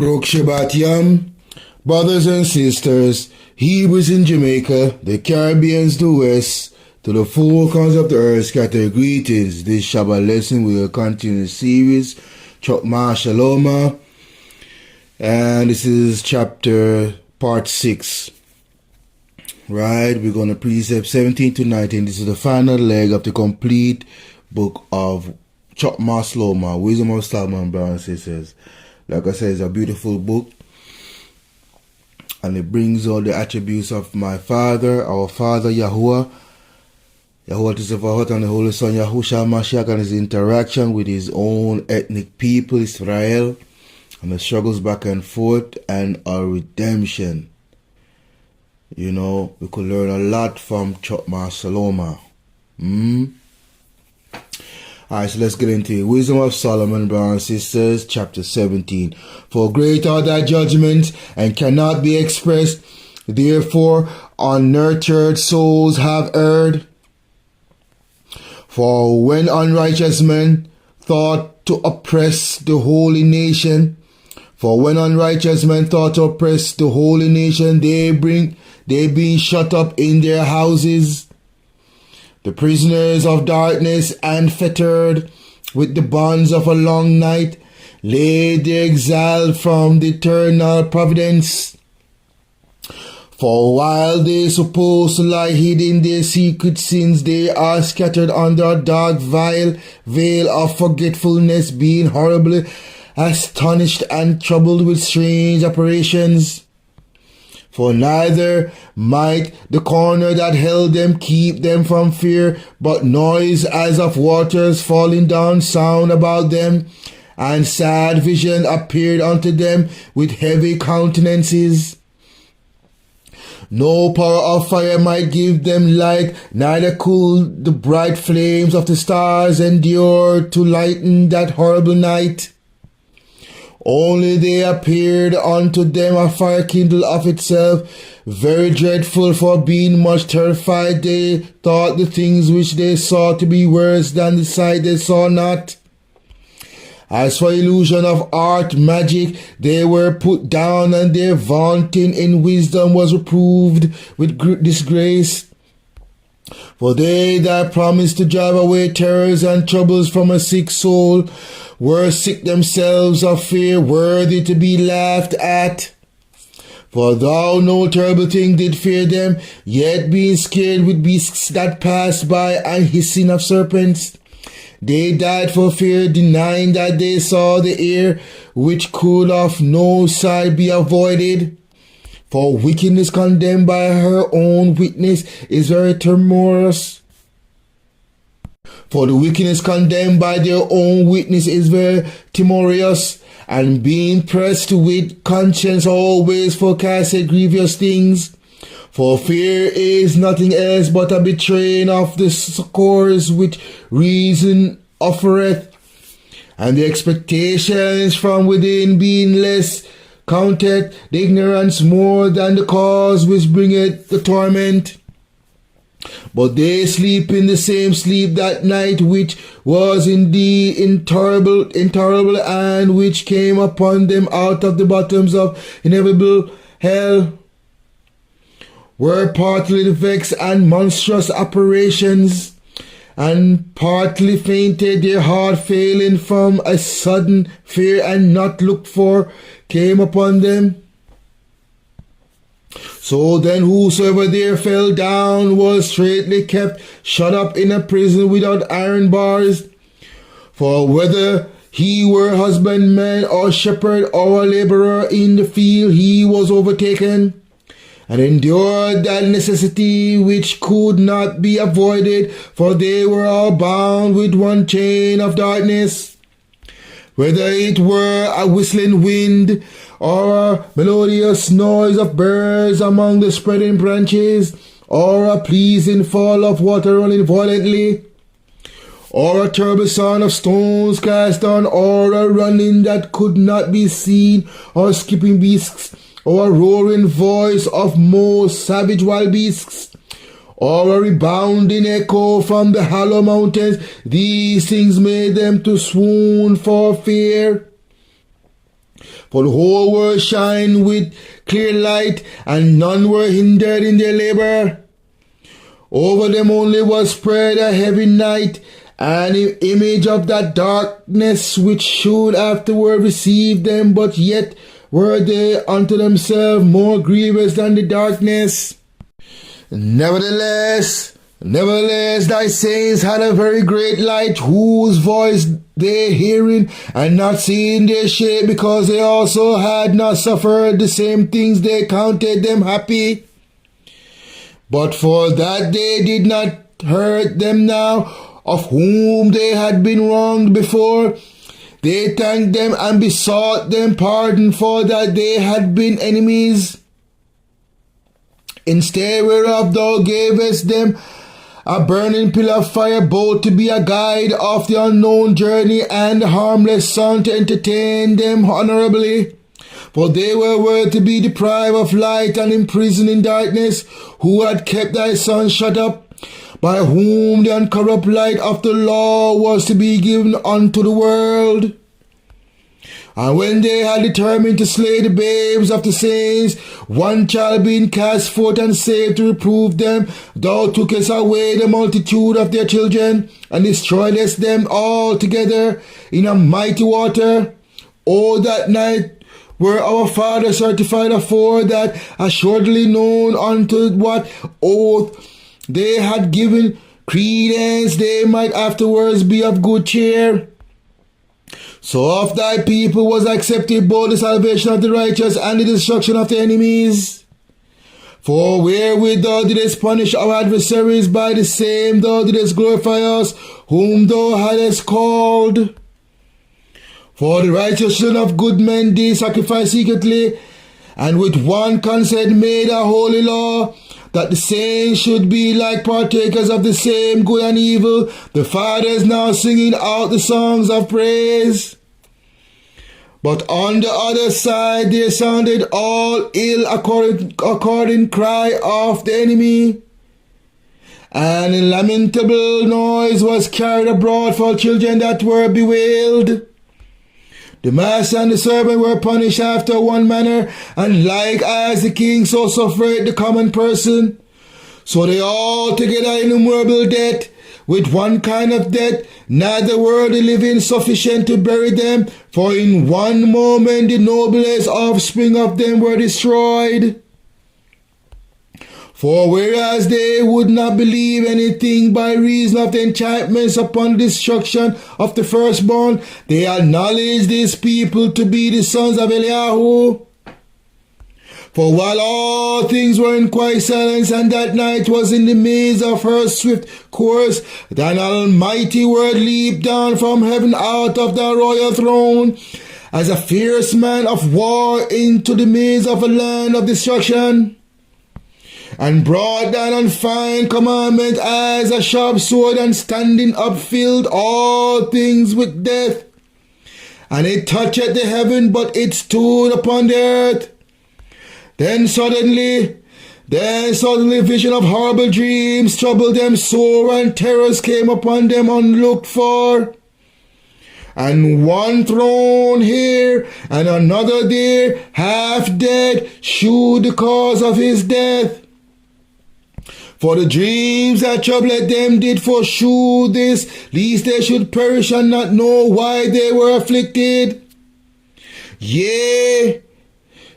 Baruch Shabbat Yom, brothers and sisters, Hebrews in Jamaica, the Caribbeans to West, to the four corners of the earth, scatter greetings. This Shabbat lesson we will continue the series, Chokmah, Shalomah, and this is chapter part 6. Right, we're going to Precept 17 to 19. This is the final leg of the complete book of Chokmah, Shalomah, Wisdom of Solomon, brothers and sisters. Like I said, it's a beautiful book, and it brings all the attributes of my Father, our Father Yahuwah, Yahuwah and the Holy Son Yahushua Mashiach, and his interaction with his own ethnic people, Israel, and the struggles back and forth, and our redemption. You know, we could learn a lot from Chokmah, Shalomah. Alright, so let's get into it. Wisdom of Solomon, brothers and sisters, chapter 17. For great are thy judgments, and cannot be expressed. Therefore, unnurtured souls have erred. For when unrighteous men thought to oppress the holy nation, they being shut up in their houses, the prisoners of darkness and fettered with the bonds of a long night, laid their exile from the eternal providence. For while they suppose to lie hid in their secret sins, they are scattered under a dark veil of forgetfulness, being horribly astonished and troubled with strange apparitions. For neither might the corner that held them keep them from fear, but noise as of waters falling down sound about them, and sad vision appeared unto them with heavy countenances. No power of fire might give them light, neither could the bright flames of the stars endure to lighten that horrible night. Only there appeared unto them a fire kindled of itself, very dreadful, for being much terrified they thought the things which they saw to be worse than the sight they saw not. As for illusion of art, magic, they were put down, and their vaunting in wisdom was reproved with disgrace. For they that promised to drive away terrors and troubles from a sick soul were sick themselves of fear, worthy to be laughed at. For though no terrible thing did fear them, yet being scared with beasts that passed by and hissing of serpents, they died for fear, denying that they saw the air, which could of no side be avoided. For wickedness condemned by her own witness is very timorous. For the wickedness condemned by their own witness is very timorous, and being pressed with conscience always forecasted grievous things. For fear is nothing else but a betraying of the succors which reason offereth, and the expectations from within being less counted, the ignorance more than the cause which bringeth the torment. But they sleep in the same sleep that night, which was indeed intolerable, and which came upon them out of the bottoms of inevitable hell, were partly vexed and monstrous apparitions, and partly fainted, their heart failing from a sudden fear and not looked for came upon them. So then whosoever there fell down was straightly kept shut up in a prison without iron bars. For whether he were husbandman or shepherd or a laborer in the field, he was overtaken, and endured that necessity which could not be avoided, for they were all bound with one chain of darkness. Whether it were a whistling wind, or a melodious noise of birds among the spreading branches, or a pleasing fall of water running violently, or a terrible sound of stones cast down, or a running that could not be seen, or skipping beasts, or a roaring voice of most savage wild beasts, or a rebounding echo from the hollow mountains, these things made them to swoon for fear. For the whole world shined with clear light, and none were hindered in their labor. Over them only was spread a heavy night, an image of that darkness which should afterward receive them, but yet were they unto themselves more grievous than the darkness. Nevertheless, thy saints had a very great light, whose voice they hearing and not seeing their shape, because they also had not suffered the same things, they counted them happy. But for that they did not hurt them now, of whom they had been wronged before, they thanked them and besought them pardon for that they had been enemies. Instead whereof thou gavest them a burning pillar of fire, both to be a guide of the unknown journey and a harmless sun to entertain them honorably. For they were worth to be deprived of light and imprisoned in darkness, who had kept thy sun shut up, by whom the uncorrupt light of the law was to be given unto the world. And when they had determined to slay the babes of the saints, one child being cast forth and saved to reprove them, thou tookest away the multitude of their children, and destroyedest them all together in a mighty water. O that night were our fathers certified afore, that assuredly known unto what oath they had given credence, they might afterwards be of good cheer. So of thy people was accepted both the salvation of the righteous and the destruction of the enemies. For wherewith thou didst punish our adversaries, by the same thou didst glorify us, whom thou hadst called. For the righteousness of good men did sacrifice secretly, and with one consent made a holy law, that the saints should be like partakers of the same good and evil, the fathers now singing out the songs of praise. But on the other side there sounded all ill according cry of the enemy, and a lamentable noise was carried abroad for children that were bewailed. The master and the servant were punished after one manner, and like as the king so suffered the common person, so they all together innumerable death, with one kind of death, neither were the living sufficient to bury them, for in one moment the noblest offspring of them were destroyed. For whereas they would not believe anything by reason of the enchantments upon the destruction of the firstborn, they acknowledged these people to be the sons of Eliyahu. For while all things were in quiet silence, and that night was in the midst of her swift course, thine almighty word leaped down from heaven out of the royal throne, as a fierce man of war into the midst of a land of destruction, and brought down on fine commandment as a sharp sword, and standing up filled all things with death. And it touched the heaven, but it stood upon the earth. Then suddenly vision of horrible dreams troubled them sore, and terrors came upon them unlooked for. And one thrown here, and another there, half dead, shewed the cause of his death. For the dreams that troubled them did foreshew this, lest they should perish and not know why they were afflicted. Yea,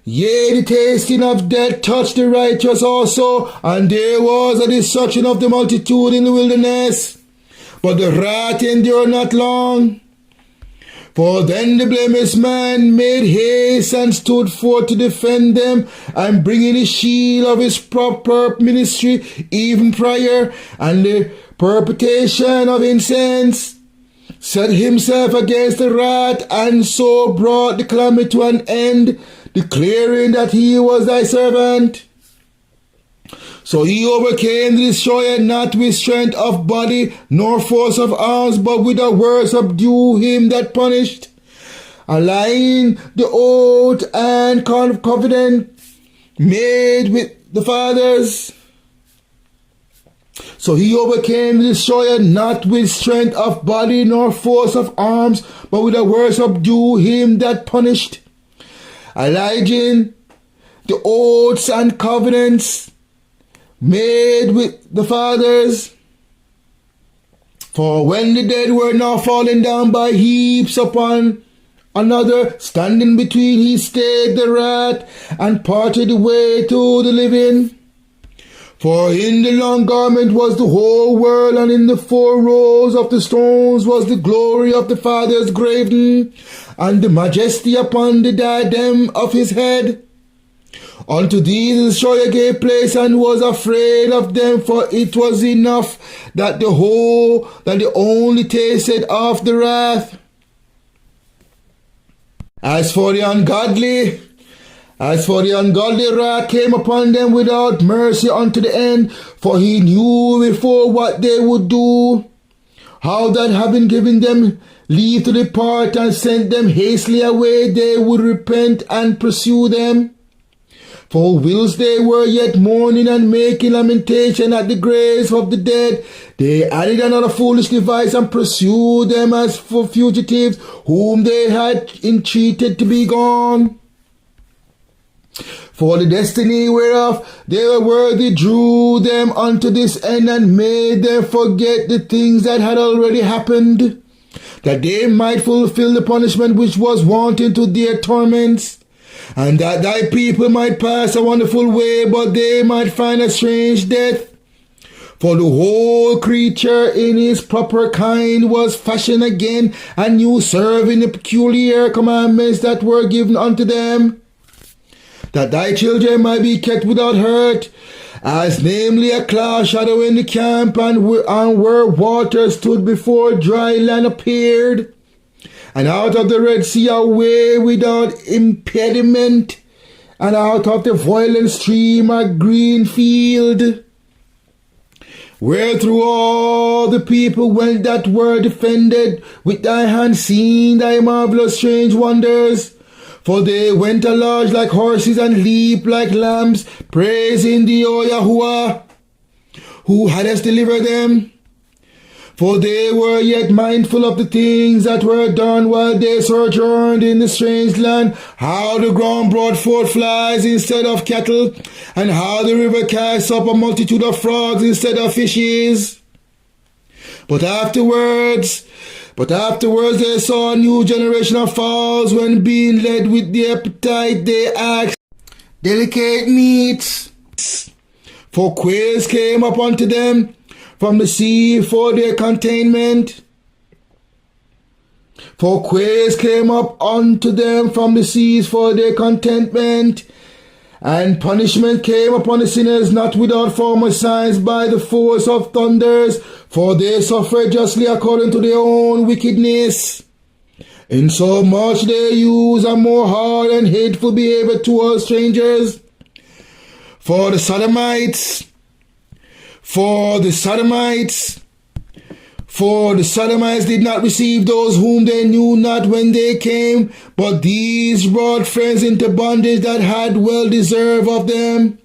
the tasting of death touched the righteous also, and there was a destruction of the multitude in the wilderness. But the wrath endured not long. For then the blameless man made haste and stood forth to defend them, and bringing the shield of his proper ministry, even prayer and the perpetration of incense, set himself against the wrath, and so brought the calamity to an end, declaring that he was thy servant. So he overcame the destroyer not with strength of body nor force of arms, but with a word subdue him that punished, allying the oath and covenant made with the fathers. So he overcame the destroyer not with strength of body nor force of arms, but with a word subdue him that punished, alleging the oaths and covenants made with the fathers. For when the dead were now fallen down by heaps upon another, standing between, he stayed the wrath and parted the way to the living. For in the long garment was the whole world, and in the 4 rows of the stones was the glory of the Father's graven, and the majesty upon the diadem of his head. Unto these the destroyer gave place, and was afraid of them, for it was enough that the only tasted of the wrath. As for the ungodly, wrath came upon them without mercy unto the end, for he knew before what they would do, how that having given them leave to depart and sent them hastily away, they would repent and pursue them. For whilst they were yet mourning and making lamentation at the graves of the dead, they added another foolish device and pursued them as for fugitives, whom they had entreated to be gone. For the destiny whereof they were worthy drew them unto this end, and made them forget the things that had already happened, that they might fulfill the punishment which was wanting to their torments. And that thy people might pass a wonderful way, but they might find a strange death. For the whole creature in his proper kind was fashioned again, anew, serving the peculiar commandments that were given unto them, that thy children might be kept without hurt, as namely a cloud shadow in the camp, and where water stood before dry land appeared, and out of the Red Sea a way without impediment, and out of the violent stream a green field, where through all the people went that were defended with thy hand, seeing thy marvelous strange wonders. For they went a large like horses and leaped like lambs, praising thee, O Yahuwah, who hadst delivered them. For they were yet mindful of the things that were done while they sojourned in the strange land, how the ground brought forth flies instead of cattle, and how the river cast up a multitude of frogs instead of fishes. But afterwards they saw a new generation of fowls, when being led with the appetite they asked delicate meats. For quails came up unto them from the sea for their containment. For quails came up unto them from the seas for their contentment. And punishment came upon the sinners, not without former signs, by the force of thunders, for they suffered justly according to their own wickedness. Insomuch they use a more hard and hateful behavior towards strangers. For the Sodomites did not receive those whom they knew not when they came, but these brought friends into bondage that had well deserved of them.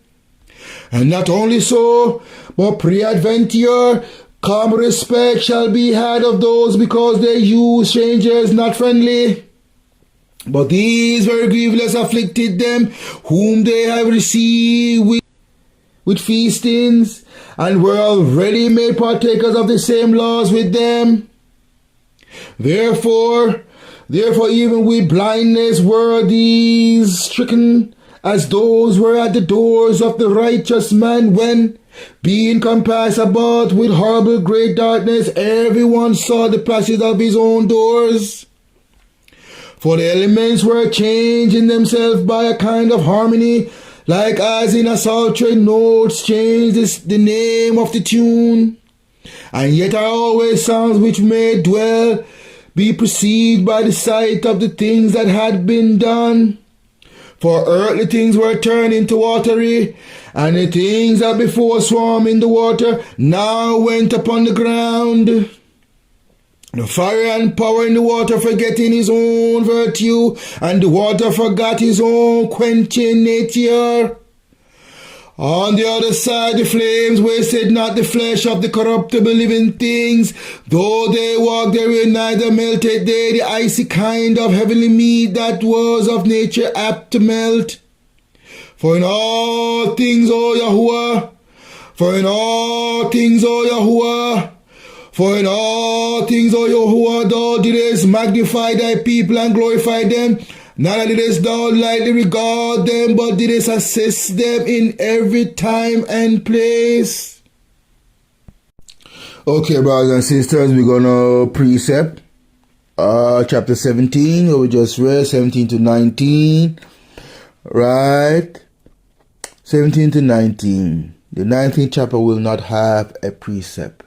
And not only so, but peradventure calm respect shall be had of those, because they use strangers not friendly. But these very grievous afflicted them whom they have received with feastings, and were already made partakers of the same laws with them. Therefore even with blindness were these stricken, as those were at the doors of the righteous man, when, being compassed about with horrible great darkness, everyone saw the passage of his own doors. For the elements were changed in themselves by a kind of harmony, like as in a psaltery notes change the name of the tune. And yet are always sounds which may dwell, be perceived by the sight of the things that had been done. For earthly things were turned into watery, and the things that before swam in the water now went upon the ground. The fire and power in the water forgetting his own virtue, and the water forgot his own quenching nature. On the other side, the flames wasted not the flesh of the corruptible living things, though they walked therein, neither melted they the icy kind of heavenly meat that was of nature apt to melt. For in all things, O Yahuwah, for in all things, O Yahuwah, for in all things, O Yahuwah, thou didst magnify thy people and glorify them. Neither didst thou lightly regard them, but didst assist them in every time and place. Okay, brothers and sisters, we're gonna precept chapter 17, where we just read 17 to 19. Right? 17 to 19. The 19th chapter will not have a precept.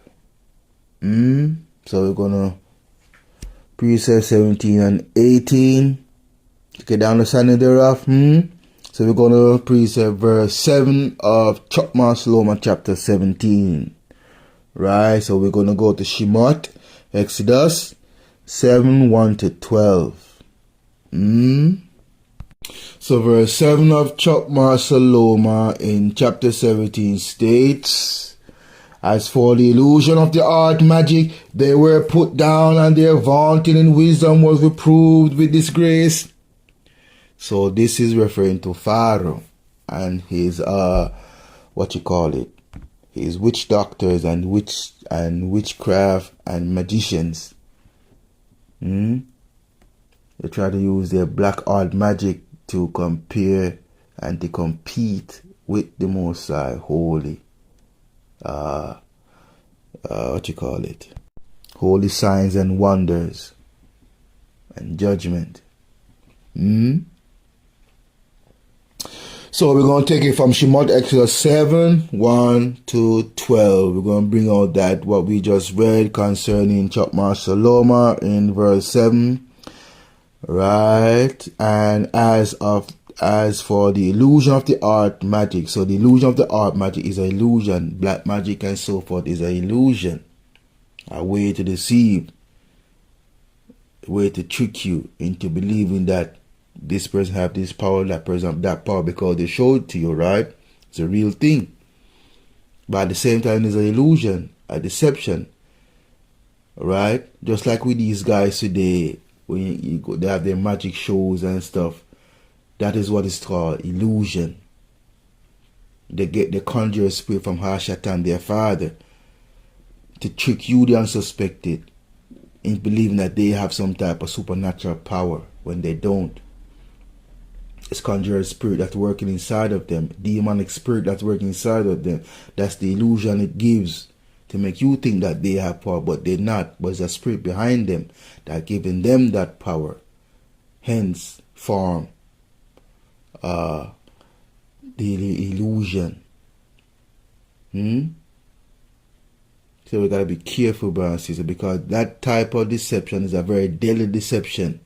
So we're gonna precept 17 and 18. Get the understanding thereof. So we're gonna precept verse 7 of Chokmah Shalomah chapter 17. Right? So we're gonna go to Shemot, Exodus 7, 1 to 12. So verse 7 of Chokmah Shalomah in chapter 17 states, as for the illusion of the art magic, they were put down, and their vaunting in wisdom was reproved with disgrace. So this is referring to Pharaoh and his his witch doctors and witchcraft and magicians. They try to use their black art magic to compare and to compete with the Most High holy holy signs and wonders and judgment. So we're going to take it from Shemot, Exodus 7, 1 to 12. We're going to bring out that what we just read concerning Chokmah Shalomah in verse 7. Right? And as for the illusion of the art magic, so the illusion of the art magic is an illusion. Black magic and so forth is an illusion. A way to deceive. A way to trick you into believing that this person have this power, that person have that power, because they show it to you, right? It's a real thing. But at the same time, it's an illusion, a deception. Right? Just like with these guys today, when you go, they have their magic shows and stuff. That is what is called illusion. They conjure a spirit from Hashatan, their father, to trick you, the unsuspected, in believing that they have some type of supernatural power when they don't. It's conjured spirit that's working inside of them, demonic spirit that's working inside of them. That's the illusion it gives to make you think that they have power, but they're not. But it's a spirit behind them that giving them that power. Hence, form the illusion. So we gotta be careful, brothers and sisters, because that type of deception is a very deadly deception.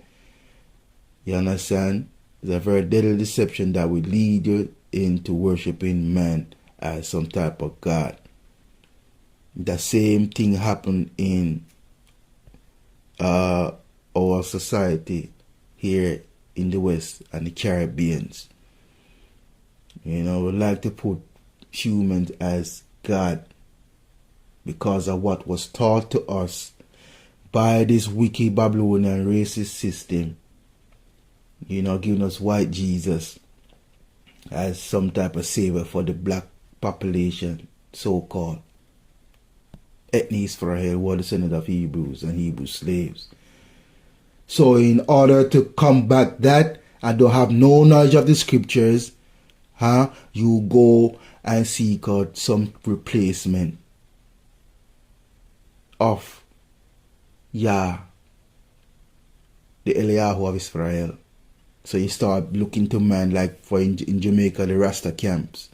You understand? It's a very deadly deception that will lead you into worshiping man as some type of God. The same thing happened in our society here in the West and the Caribbeans. We like to put humans as God because of what was taught to us by this wicked Babylonian racist system. Giving us white Jesus as some type of savior for the black population, so-called. Ethne Israel were descendants of Hebrews and Hebrew slaves. So in order to combat that and don't have no knowledge of the scriptures, you go and seek out some replacement of the Eliyahu of Israel. So you start looking to man like for in Jamaica, the Rasta camps.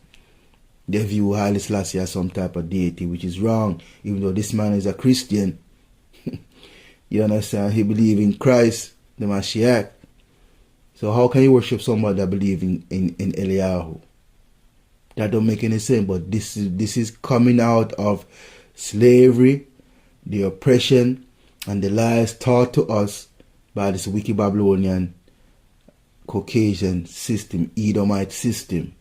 They view Haile Selassie as some type of deity, which is wrong, even though this man is a Christian. You understand? He believes in Christ, the Mashiach. So how can you worship somebody that believes in Eliyahu? That don't make any sense. But this is coming out of slavery, the oppression, and the lies taught to us by this wicked Babylonian Caucasian system, Edomite system.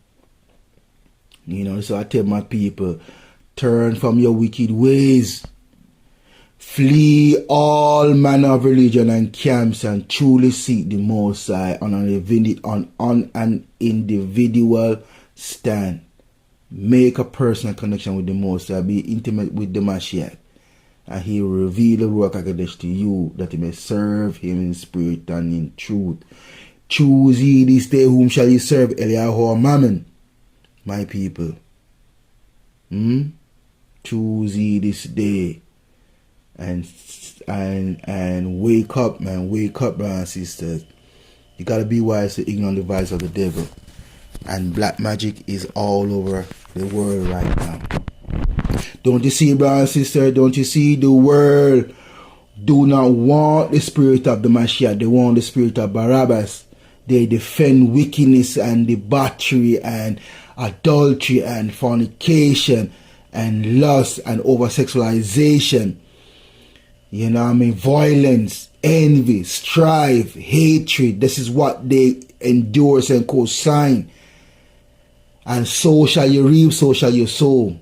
So I tell my people, turn from your wicked ways. Flee all manner of religion and camps and truly seek the Most High on an individual stand. Make a personal connection with the Most High. Be intimate with the Mashiach. And he will reveal the Ruach HaKodesh to you, that you may serve him in spirit and in truth. Choose ye this day whom shall ye serve, Eliyahu or Mammon, my people. Choose ye this day. And wake up, man. Wake up, brothers and sisters. You gotta be wise to ignore the vice of the devil. And black magic is all over the world right now. Don't you see, brothers and sisters? Don't you see the world do not want the spirit of the Mashiach? They want the spirit of Barabbas. They defend wickedness and debauchery and adultery and fornication and lust and over-sexualization. Violence, envy, strife, hatred. This is what they endorse and co-sign. And so shall you reap, so shall you sow.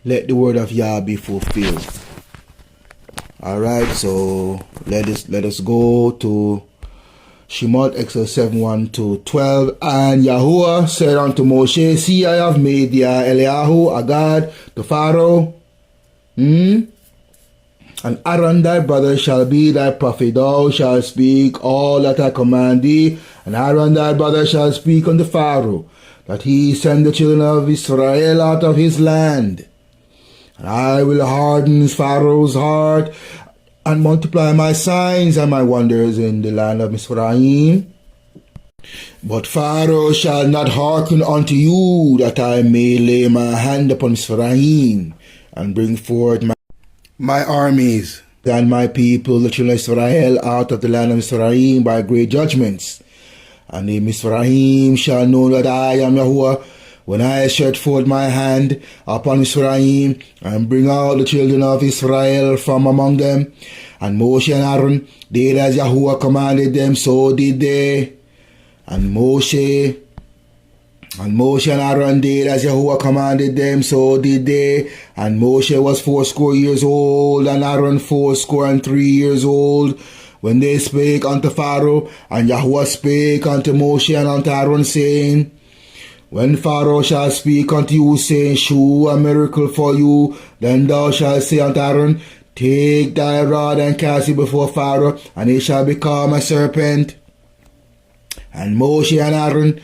Let the word of Yah be fulfilled. Alright, so let us go to Shemot, Exodus 7:1-12. And Yahuwah said unto Moshe, see, I have made thee Eliyahu, a god to Pharaoh. And Aaron thy brother shall be thy prophet. Thou shalt speak all that I command thee. And Aaron thy brother shall speak unto Pharaoh, that he send the children of Israel out of his land. And I will harden Pharaoh's heart, and multiply my signs and my wonders in the land of Mizraim. But Pharaoh shall not hearken unto you, that I may lay my hand upon Mizraim, and bring forth my armies and my people, the children of Israel, out of the land of Mizraim by great judgments. And the Mizraim shall know that I am Yahuwah, when I stretch forth my hand upon Mizraim, and bring out the children of Israel from among them. And Moshe and Aaron did as Yahuwah commanded them, so did they. And Moshe and Aaron did as Yahuwah commanded them, so did they. And Moshe was 80 years old, and Aaron 83 years old, when they spake unto Pharaoh. And Yahuwah spake unto Moshe and unto Aaron, saying, when Pharaoh shall speak unto you, saying, shew a miracle for you, then thou shalt say unto Aaron, take thy rod and cast it before Pharaoh, and it shall become a serpent. And Moshe and Aaron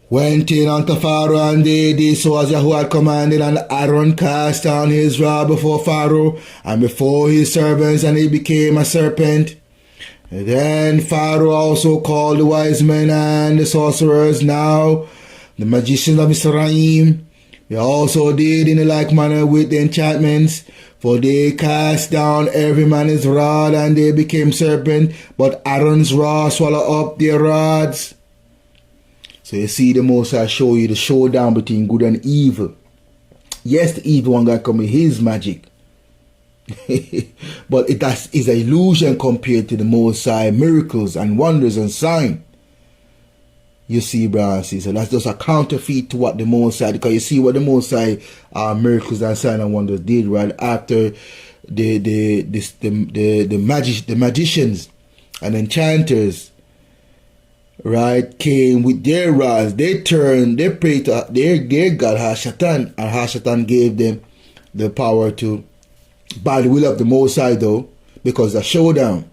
went in unto Pharaoh, and they did so as Yahuwah had commanded. And Aaron cast down his rod before Pharaoh and before his servants, and it became a serpent. And then Pharaoh also called the wise men and the sorcerers, now the magicians of Mizraim. They also did in a like manner with the enchantments, for they cast down every man his rod, and they became serpent, but Aaron's rod swallowed up their rods. So you see, the Most High show you the showdown between good and evil. Yes, the evil one got come with his magic. But that is an illusion compared to the Most High miracles and wonders and signs. You see, brothers and sisters, that's just a counterfeit to what the Most High, because you see what the Most High miracles and signs and wonders did right after the magicians and enchanters, right, came with their rods. They prayed to their god Hashatan, and Hashatan gave them the power to, by the will of the Most High though, because the showdown,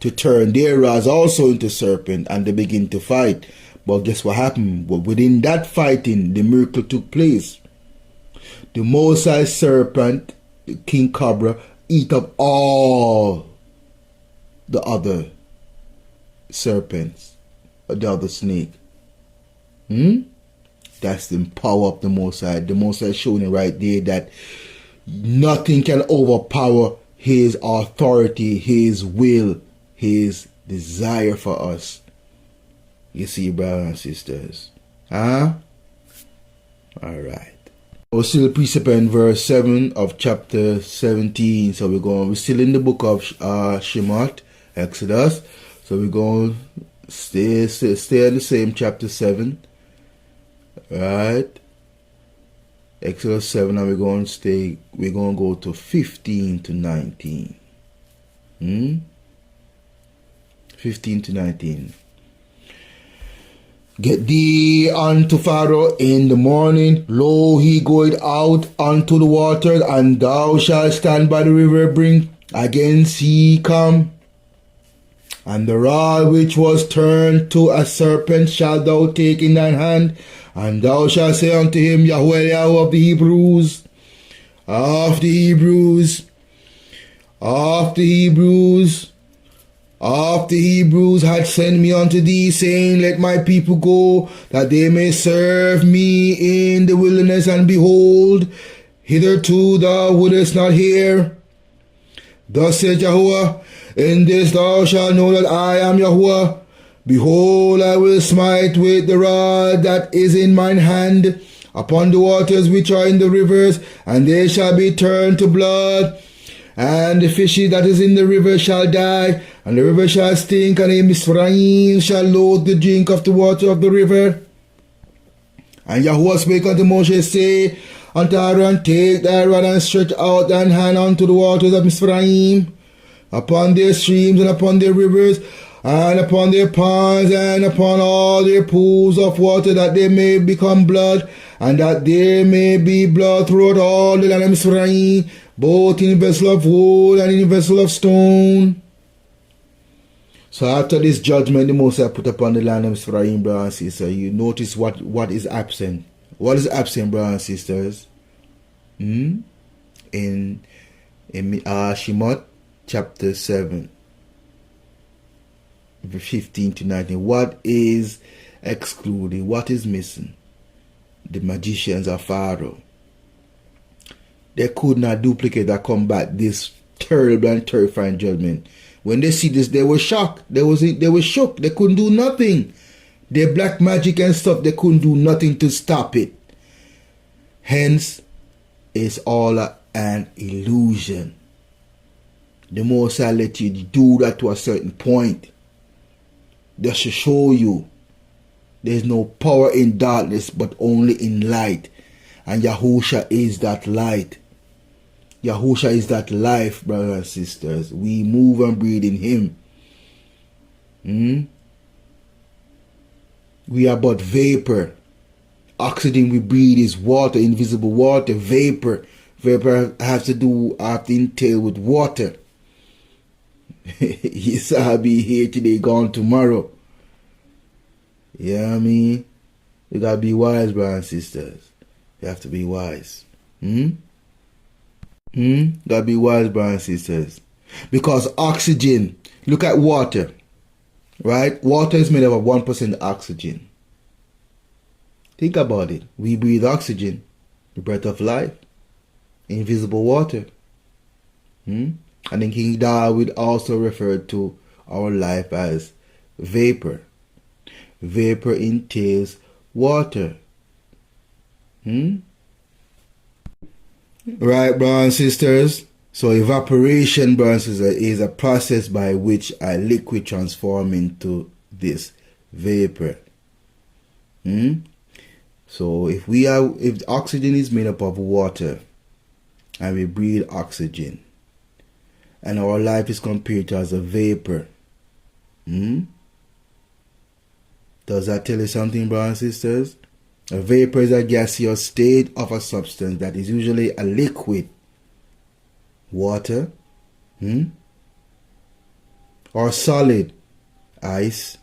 to turn their rods also into serpent, and they begin to fight. But guess what happened? Well, within that fighting, the miracle took place. The Most High serpent, the King Cobra, eat up all the other serpents, the other snake. That's the power of the Most High. The Most High showing it right there that nothing can overpower his authority, his will, his desire for us. You see, brothers and sisters. Alright. We're still Precept in verse 7 of chapter 17. So we're still in the book of Shemot, Exodus. So we're going to stay in the same chapter 7. Right? Exodus 7, and we're going to go to 15 to 19. 15 to 19. Get thee unto Pharaoh in the morning, lo, he goeth out unto the waters, and thou shalt stand by the river brink against he come. And the rod which was turned to a serpent shalt thou take in thine hand, and thou shalt say unto him, Yahweh, Yahweh of the Hebrews, of the Hebrews, of the Hebrews, of the Hebrews had sent me unto thee, saying, let my people go, that they may serve me in the wilderness. And behold, hitherto thou wouldest not hear. Thus said Yahweh, in this thou shalt know that I am Yahweh. Behold, I will smite with the rod that is in mine hand upon the waters which are in the rivers, and they shall be turned to blood. And the fishes that is in the river shall die, and the river shall stink, and in Mizraim shall loathe the drink of the water of the river. And Yahuwah spake unto Moshe, say unto Aaron, take thy rod and stretch out thine hand unto the waters of Mizraim, upon their streams, and upon their rivers, and upon their ponds, and upon all their pools of water, that they may become blood, and that there may be blood throughout all the land of Mizraim, both in vessel of wood and in vessel of stone. So after this judgment, the Most High put upon the land of Mizraim, brothers and sisters, you notice what is absent. What is absent, brothers and sisters? In Shemot chapter 7, 15 to 19. What is excluded? What is missing? The magicians of Pharaoh. They could not duplicate or combat this terrible and terrifying judgment. When they see this, they were shocked. They were shook. They couldn't do nothing. Their black magic and stuff, they couldn't do nothing to stop it. Hence, it's all an illusion. The Most High let you do that to a certain point. Just to show you there's no power in darkness, but only in light. And Yahusha is that light. Yahusha is that life, brothers and sisters. We move and breathe in Him. We are but vapor. Oxygen we breathe is water, invisible water, vapor. Vapor has to entail with water. Yes, I'll be here today, gone tomorrow. You know what I mean? You gotta be wise, brothers and sisters. You have to be wise. Gotta be wise, brothers and sisters. Because oxygen, look at water. Right? Water is made up of 1% oxygen. Think about it. We breathe oxygen, the breath of life, invisible water. And then King David also referred to our life as vapor. Vapor entails water. Right, brothers and sisters? So evaporation, brothers and sisters, is a process by which a liquid transforms into this vapor. So if oxygen is made up of water and we breathe oxygen, and our life is compared to as a vapor, does that tell you something, brothers and sisters? A vapor is a gaseous state of a substance that is usually a liquid. Water, or solid, ice.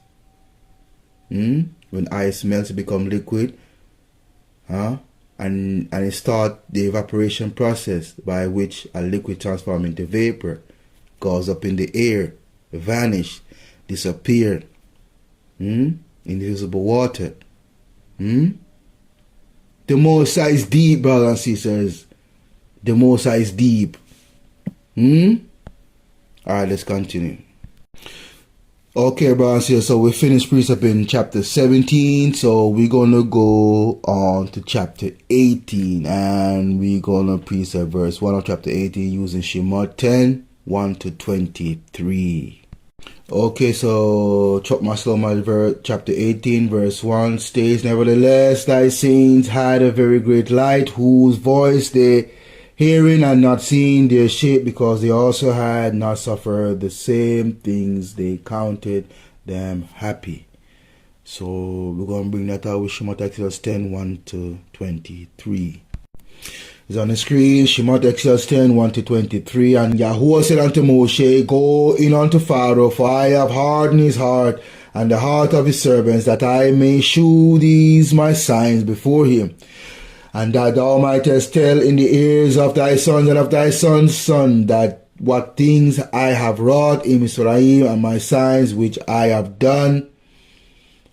When ice melts, it becomes liquid. And it starts the evaporation process by which a liquid transforms into vapor, goes up in the air, vanish, disappear. Invisible water. The Most High is deep, brothers and sisters. The Most High is deep. Alright, let's continue. Okay, brothers and sisters, so we finished Precept in chapter 17, so we're going to go on to chapter 18, and we're going to Precept verse 1 of chapter 18 using Shemot 10, 1 to 23. Okay, so Chokmah Shalomah chapter 18 verse 1 states, Nevertheless thy saints had a very great light, whose voice they hearing and not seeing their shape, because they also had not suffered the same things, they counted them happy. So we're going to bring that out with Shemot Exodus 10, 1 to 23. It's on the screen, Shemot Exodus 10, 1 to 23. And Yahuwah said unto Moshe, Go in unto Pharaoh, for I have hardened his heart and the heart of his servants, that I may shew these my signs before him, and that thou mightest tell in the ears of thy sons and of thy sons' son, that what things I have wrought in Mizraim, and my signs which I have done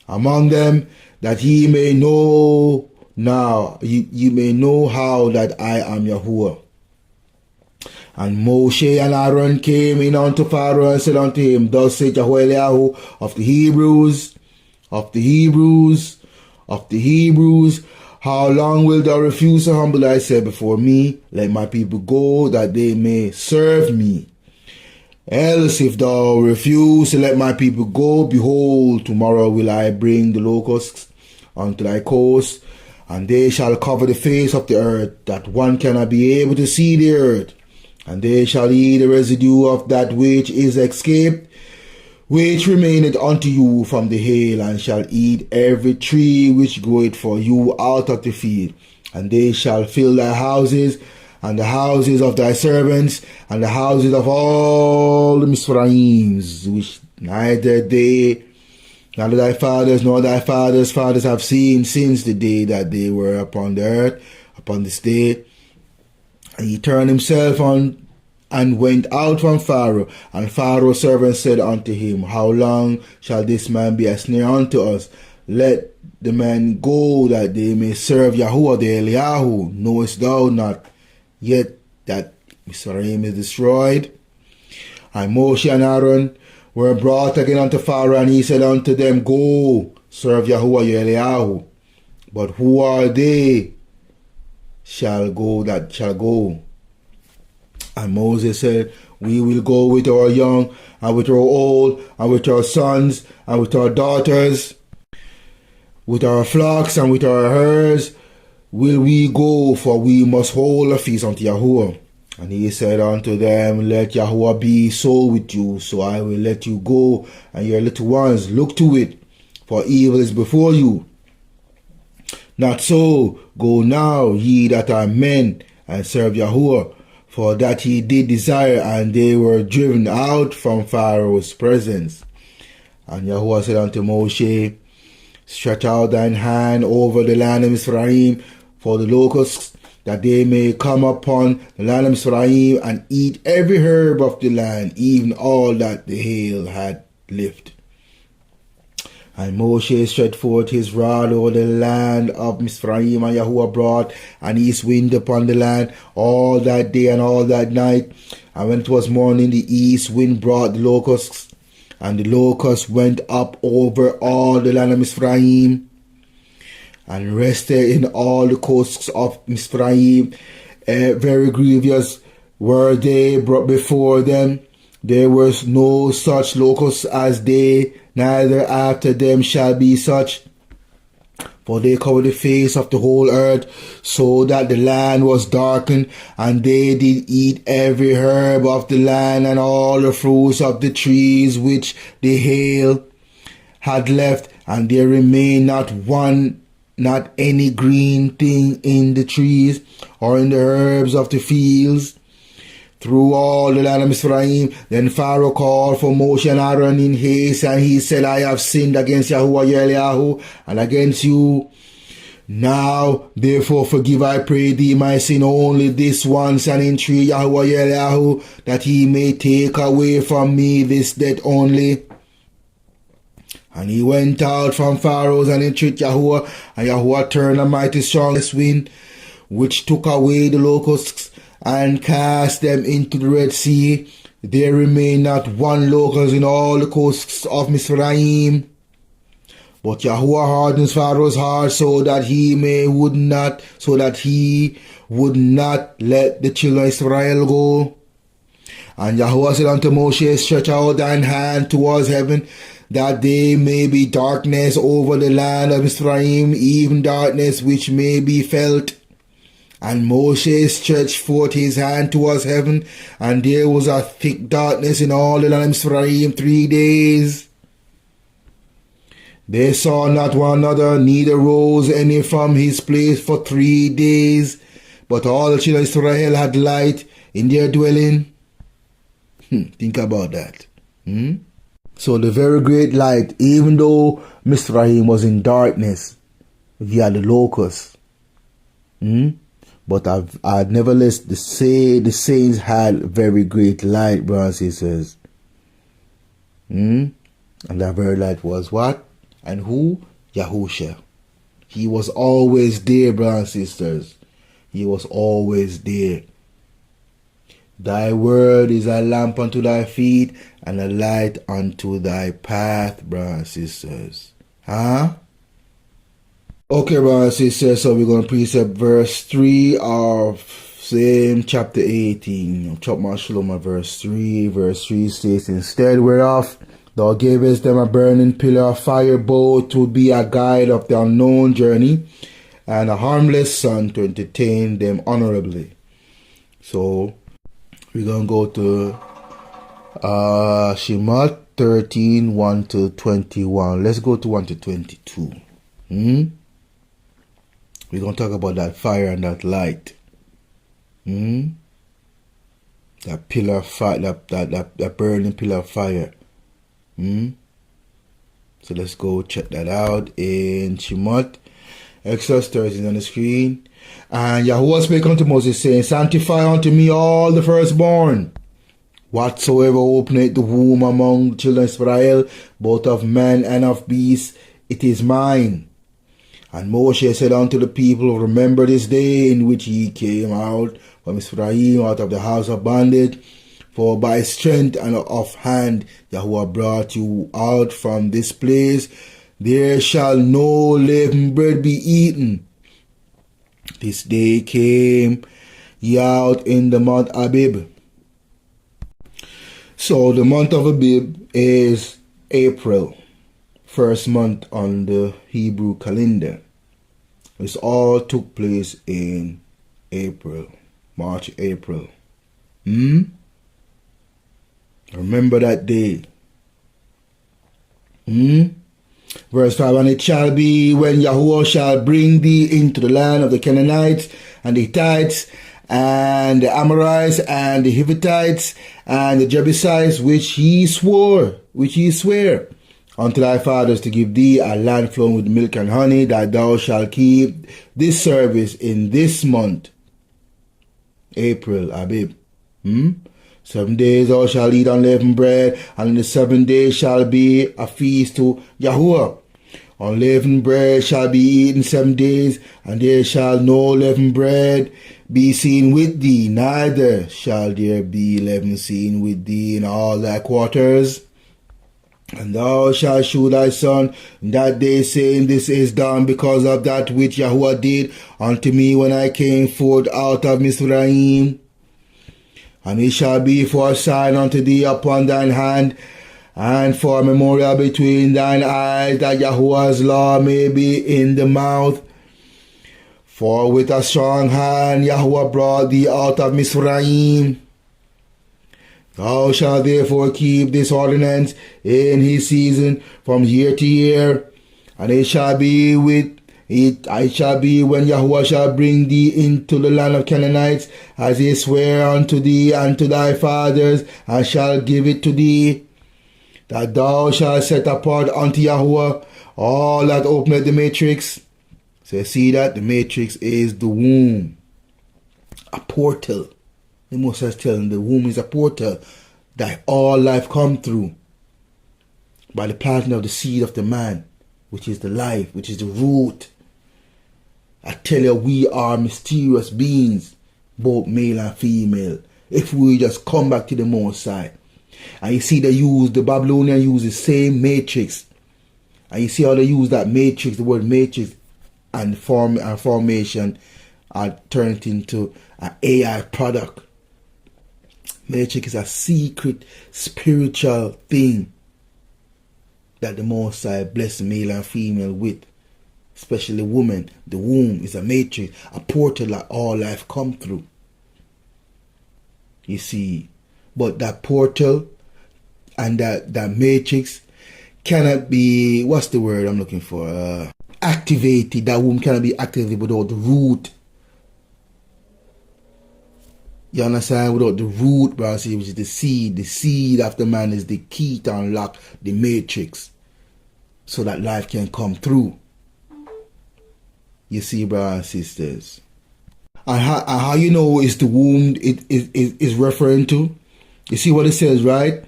among them, that ye may know now, ye may know how that I am Yahuwah. And Moshe and Aaron came in unto Pharaoh and said unto him, Thus saith Yahuwah of the Hebrews, how long wilt thou refuse to humble thyself before me? Let my people go, that they may serve me. Else, if thou refuse to let my people go, behold, tomorrow will I bring the locusts unto thy coast, and they shall cover the face of the earth, that one cannot be able to see the earth. And they shall eat the residue of that which is escaped, which remaineth unto you from the hail, and shall eat every tree which groweth for you out of the field. And they shall fill thy houses, and the houses of thy servants, and the houses of all the Mizraims, which neither thy fathers nor thy fathers' fathers have seen since the day that they were upon the earth, upon this day. And he turned himself on and went out from Pharaoh. And Pharaoh's servants said unto him, How long shall this man be a snare unto us? Let the men go, that they may serve Yahuwah the Eliyahu. Knowest thou not yet that Mizraim is destroyed? And Moshe and Aaron were brought again unto Pharaoh, and he said unto them, Go, serve Yahuwah your Eliyahu. But who are they shall go that shall go? And Moses said, We will go with our young, and with our old, and with our sons, and with our daughters, with our flocks, and with our herds will we go, for we must hold a feast unto Yahuwah. And he said unto them, Let Yahuwah be so with you, so I will let you go, and your little ones. Look to it, for evil is before you. Not so, go now, ye that are men, and serve Yahuwah, for that he did desire, and they were driven out from Pharaoh's presence. And Yahuwah said unto Moshe, Stretch out thine hand over the land of Mizraim for the locusts, that they may come upon the land of Mizraim and eat every herb of the land, even all that the hail had lifted. And Moshe stretched forth his rod over the land of Mizraim, and Yahuwah brought an east wind upon the land all that day and all that night. And when it was morning, the east wind brought the locusts, and the locusts went up over all the land of Mizraim, and rested in all the coasts of Mizraim. Very grievous were they brought before them. There was no such locusts as they, neither after them shall be such. For they covered the face of the whole earth, so that the land was darkened, and they did eat every herb of the land, and all the fruits of the trees which the hail had left, and there remained not any green thing in the trees, or in the herbs of the fields, through all the land of Mizraim. Then Pharaoh called for Moshe and Aaron in haste, and he said, I have sinned against Yahuwah your Eliyahu, and against you. Now, therefore, forgive, I pray thee, my sin only this once, and entreat Yahuwah your Eliyahu, that he may take away from me this debt only. And he went out from Pharaoh's and entreated Yahuwah, and Yahuwah turned a mighty strongest wind, which took away the locusts, and cast them into the Red Sea. There remained not one locust in all the coasts of Mizraim. But Yahuwah hardens Pharaoh's heart, so that he would not let the children of Israel go. And Yahuwah said unto Moshe, stretch out thine hand towards heaven, that there may be darkness over the land of Mizraim, even darkness which may be felt. And Moshe stretched forth his hand towards heaven, and there was a thick darkness in all the land of Mizraim 3 days. They saw not one another, neither rose any from his place for 3 days. But all the children of Israel had light in their dwelling. Think about that. So the very great light, even though Mizraim was in darkness via the locusts, but I've nevertheless the saints had very great light, brothers and sisters. And that very light was what? And who? Yahusha. He was always there, brothers and sisters. He was always there. Thy word is a lamp unto thy feet and a light unto thy path, brothers and sisters. Okay, brothers and sisters, so we're going to precept verse 3 of same chapter 18 of Chokmah Shalomah, verse 3. Verse 3 states, instead whereof thou gavest them a burning pillar of fire, both to be a guide of the unknown journey, and a harmless sun to entertain them honorably. So we're going to go to Chapt 13, 1 to 21. Let's go to 1 to 22. We're going to talk about that fire and that light. That pillar of fire, that burning pillar of fire. So let's go check that out in Chapt. Exodus 13 on the screen. And Yahuwah spake unto Moses, saying, sanctify unto me all the firstborn, whatsoever openeth the womb among the children of Israel, both of man and of beast, it is mine. And Moshe said unto the people, remember this day in which ye came out from Israel, out of the house of bondage, for by strength and of hand Yahuwah brought you out from this place. There shall no leavened bread be eaten. This day came ye out in the month Abib. So the month of Abib is April, first month on the Hebrew calendar. This all took place in April, March, April. Remember that day. Verse 5, and it shall be when Yahuwah shall bring thee into the land of the Canaanites and the Hittites and the Amorites and the Hittites and the Jebusites, which he sware unto thy fathers to give thee a land flowing with milk and honey, that thou shalt keep this service in this month, April, Abib. 7 days thou shalt eat unleavened bread, and in the 7th day shall be a feast to Yahuwah. Unleavened bread shall be eaten 7 days, and there shall no leavened bread be seen with thee, neither shall there be leaven seen with thee in all thy quarters. And thou shalt shew thy son in that day, saying, this is done because of that which Yahuwah did unto me when I came forth out of Mizraim. And it shall be for a sign unto thee upon thine hand, and for a memorial between thine eyes, that Yahuwah's law may be in the mouth. For with a strong hand Yahuwah brought thee out of Mizraim. Thou shalt therefore keep this ordinance in his season from year to year. And it shall be when Yahuwah shall bring thee into the land of Canaanites, as he sware unto thee and to thy fathers, and shall give it to thee, that thou shalt set apart unto Yahuwah all that openeth the matrix. So you see that the matrix is the womb, a portal. The Moses telling the womb is a portal that all life come through by the planting of the seed of the man, which is the life, which is the root. I tell you, we are mysterious beings, both male and female, if we just come back to the Most High. And you see the Babylonian use the same matrix. And you see how they use that matrix, the word matrix, and formation, and turn it into an AI product. Matrix is a secret spiritual thing that the Most High bless male and female with. Especially women. The womb is a matrix, a portal that all life come through. You see. But that portal and that matrix cannot be, what's the word I'm looking for? Activated. That womb cannot be activated without the root. You understand? Without the root, bro, which is the seed. The seed of the man is the key to unlock the matrix. So that life can come through. You see, brothers and sisters. And how you know it's the womb it is referring to? You see what it says, right?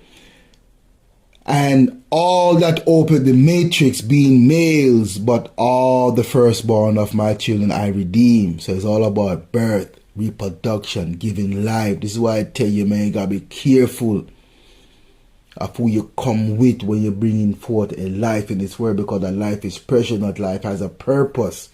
And all that opened the matrix being males, but all the firstborn of my children I redeem. So it's all about birth, reproduction, giving life. This is why I tell you, man, you gotta be careful of who you come with when you're bringing forth a life in this world, because that life is precious, not life has a purpose.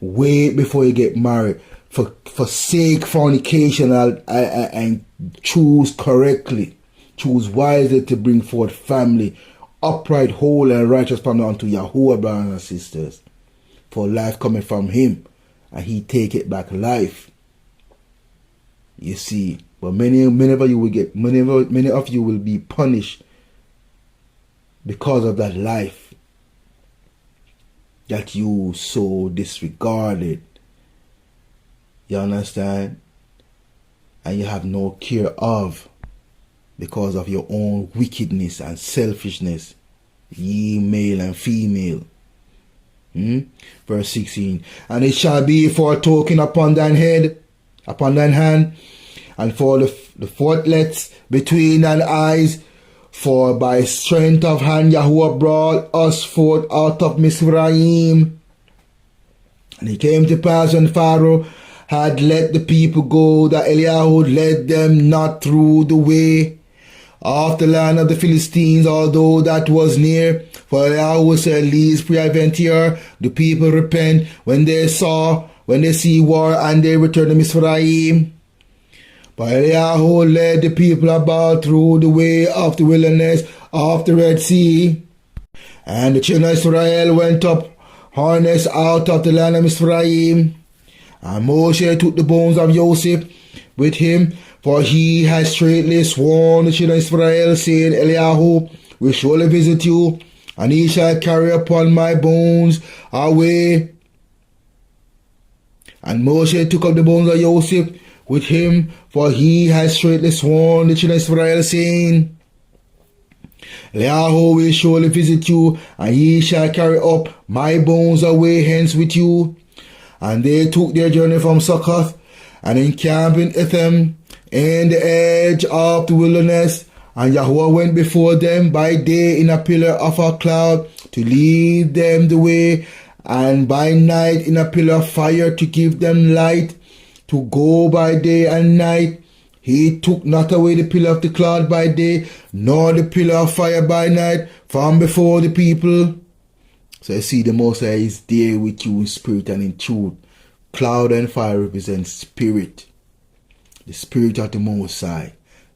Wait before you get married. Forsake fornication and choose correctly. Choose wisely to bring forth family, upright, whole, and righteous family unto Yahuwah, brothers and sisters. For life coming from Him, and He take it back life. You see, but many of you will be punished because of that life that you so disregarded. You understand? And you have no care of, because of your own wickedness and selfishness, ye male and female. Verse 16. And it shall be for a token upon thine head, upon thine hand, and for the fortlets between thine eyes. For by strength of hand Yahuwah brought us forth out of Mizraim. And it came to pass when Pharaoh had let the people go, that Eliyahu led them not through the way of the land of the Philistines, although that was near. For Eliyahu said, Least preventir, the people repent when they see war, and they return to Mizraim. But Eliyahu led the people about through the way of the wilderness of the Red Sea. And the children of Israel went up harnessed out of the land of Mizraim. And Moshe took the bones of Joseph with him, for he had straitly sworn the children of Israel, saying, Eliyahu will surely visit you, and he shall carry upon my bones away. And Moshe took up the bones of Joseph with him, for he had straitly sworn the children of Israel, saying, Eliyahu will surely visit you, and he shall carry up my bones away hence with you. And they took their journey from Succoth, and encamped in Etham, in the edge of the wilderness. And Yahuwah went before them by day in a pillar of a cloud to lead them the way, and by night in a pillar of fire to give them light, to go by day and night. He took not away the pillar of the cloud by day, nor the pillar of fire by night from before the people. So you see, the Most High is there with you in spirit and in truth. Cloud and fire represent spirit. The spirit of the Most High.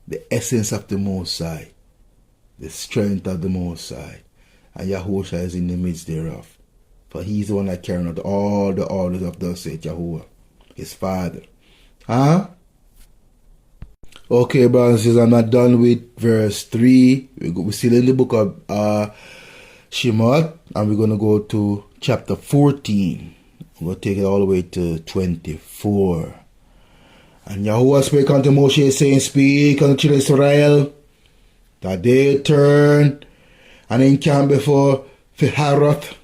The essence of the Most High. The strength of the Most High. And Yahushua is in the midst thereof. For he is the one that carries out all the orders of thus saith Yahuwah, his Father. Huh? Okay, brothers and sisters, I'm not done with verse 3. We're still in the book of Shemot, and we're going to go to chapter 14. We're going to take it all the way to 24. And Yahuwah spake unto Moshe, saying, Speak unto the children of Israel, that they turn and encamp before Piharoth,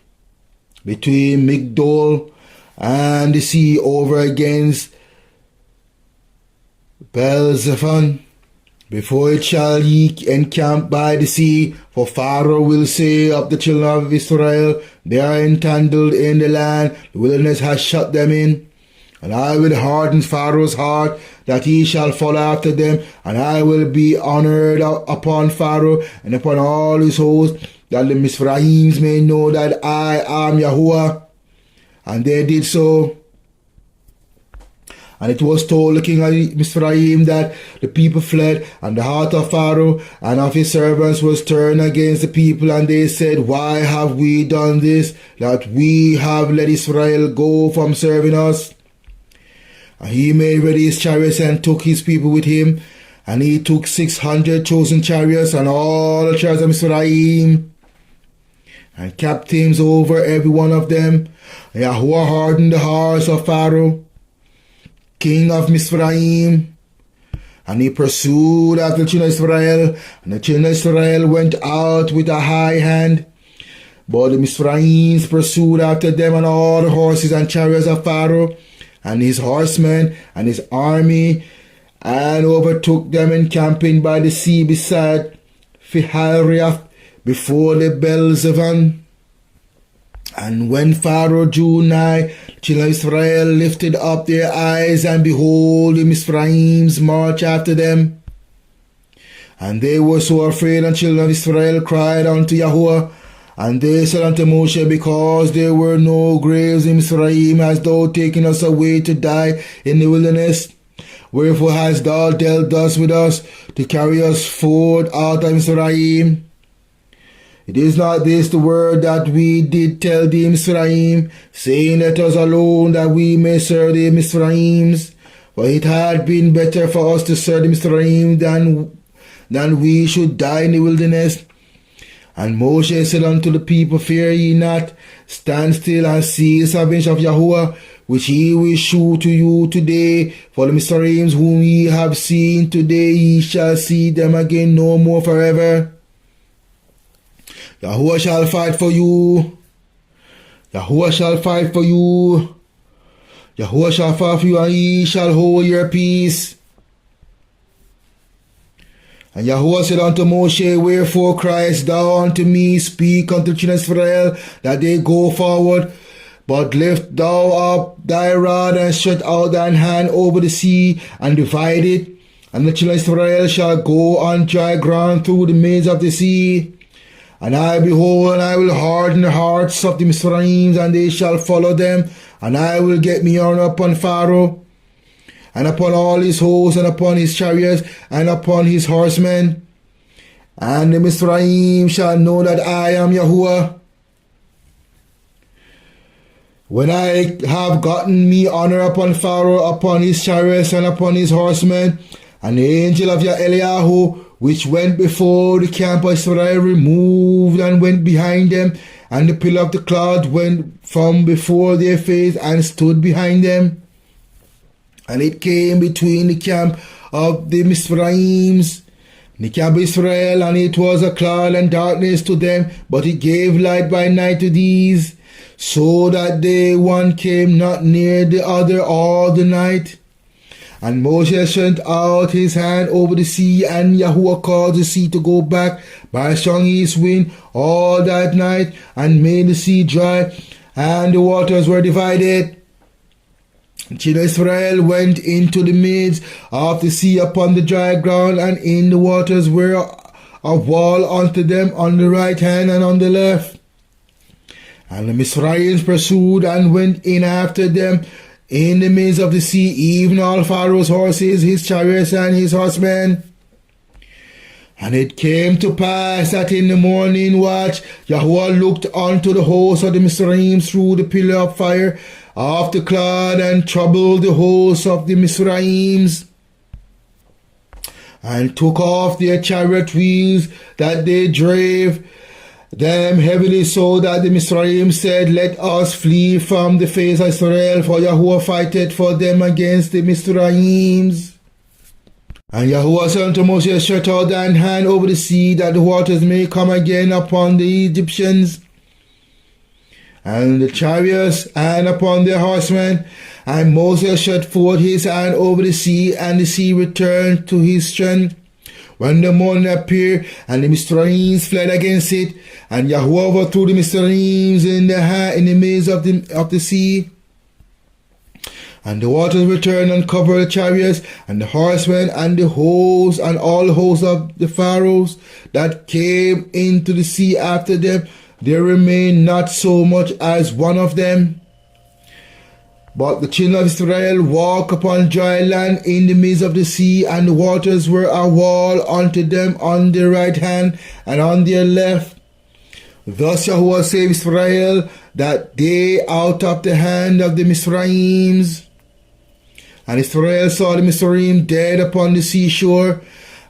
between Migdol and the sea, over against Baal-zephon. Before it shall ye encamp by the sea, for Pharaoh will say of the children of Israel, They are entangled in the land, the wilderness has shut them in. And I will harden Pharaoh's heart, that he shall follow after them, and I will be honored upon Pharaoh and upon all his host, that the Mizrahims may know that I am Yahuwah. And they did so. And it was told the king of Mizraim that the people fled, and the heart of Pharaoh and of his servants was turned against the people, and they said, Why have we done this, that we have let Israel go from serving us? And he made ready his chariots and took his people with him, and he took 600 chosen chariots and all the chariots of Mizraim, and captains over every one of them. And Yahweh hardened the hearts of Pharaoh, king of Mizraim, and he pursued after the children of Israel, and the children of Israel went out with a high hand. But the Mizraim pursued after them, and all the horses and chariots of Pharaoh, and his horsemen, and his army, and overtook them encamping by the sea beside Pihahirioth, before the Baal-zephon. And when Pharaoh drew nigh, the children of Israel lifted up their eyes, and behold, the Mizraim marched after them. And they were so afraid, and the children of Israel cried unto Yahweh. And they said unto Moshe, Because there were no graves in Mizraim, hast thou taken us away to die in the wilderness? Wherefore hast thou dealt thus with us, to carry us forth out of Mizraim? It is not this the word that we did tell the Mizraim, saying, Let us alone, that we may serve the Mizraims. For it had been better for us to serve the Mizraim than we should die in the wilderness. And Moshe said unto the people, Fear ye not, stand still and see the salvation of Yahweh, which he will shew to you today. For the Mizraims whom ye have seen today, ye shall see them again no more forever. Yahweh shall fight for you. Yahweh shall fight for you. Yahweh shall fight for you, and ye shall hold your peace. And Yahweh said unto Moshe, Wherefore criest thou unto me? Speak unto the children of Israel, that they go forward. But lift thou up thy rod, and stretch out thine hand over the sea, and divide it. And the children of Israel shall go on dry ground through the midst of the sea. And I, behold, and I will harden the hearts of the Mizraims, and they shall follow them. And I will get me honor upon Pharaoh, and upon all his hosts, and upon his chariots, and upon his horsemen. And the Mizraim shall know that I am Yahuwah, when I have gotten me honor upon Pharaoh, upon his chariots, and upon his horsemen. And the angel of Eliyahu, which went before the camp of Israel, removed and went behind them, and the pillar of the cloud went from before their face and stood behind them. And it came between the camp of the Mizraims, the camp of Israel, and it was a cloud and darkness to them, but it gave light by night to these, so that they one came not near the other all the night. And Moses sent out his hand over the sea, and Yahuwah caused the sea to go back by a strong east wind all that night, and made the sea dry, and the waters were divided. The children of Israel went into the midst of the sea upon the dry ground, and in the waters were a wall unto them on the right hand and on the left. And the Mizraim pursued and went in after them in the midst of the sea, even all Pharaoh's horses, his chariots, and his horsemen. And it came to pass that in the morning watch, Yahuwah looked unto the host of the Mizraim through the pillar of fire of the cloud, and troubled the host of the Mizraims, and took off their chariot wheels that they drave them heavily, so that the Mizraim said, Let us flee from the face of Israel, for Yahuwah fighteth for them against the Mizraims. And Yahuwah said unto Moses, Stretch out thine hand over the sea, that the waters may come again upon the Egyptians, and the chariots, and upon their horsemen. And Moses stretched forth his hand over the sea, and the sea returned to his strength. When the morning appeared, and the Mizraim fled against it, and Yahuwah overthrew the Mizraim in the midst of the sea. And the waters returned and covered the chariots, and the horsemen, and the hosts, and all the hosts of the Pharaohs that came into the sea after them. There remained not so much as one of them. But the children of Israel walk upon dry land in the midst of the sea, and the waters were a wall unto them on their right hand and on their left. Thus Yahuwah saved Israel, that they out of the hand of the Mizraims. And Israel saw the Mizraim dead upon the seashore,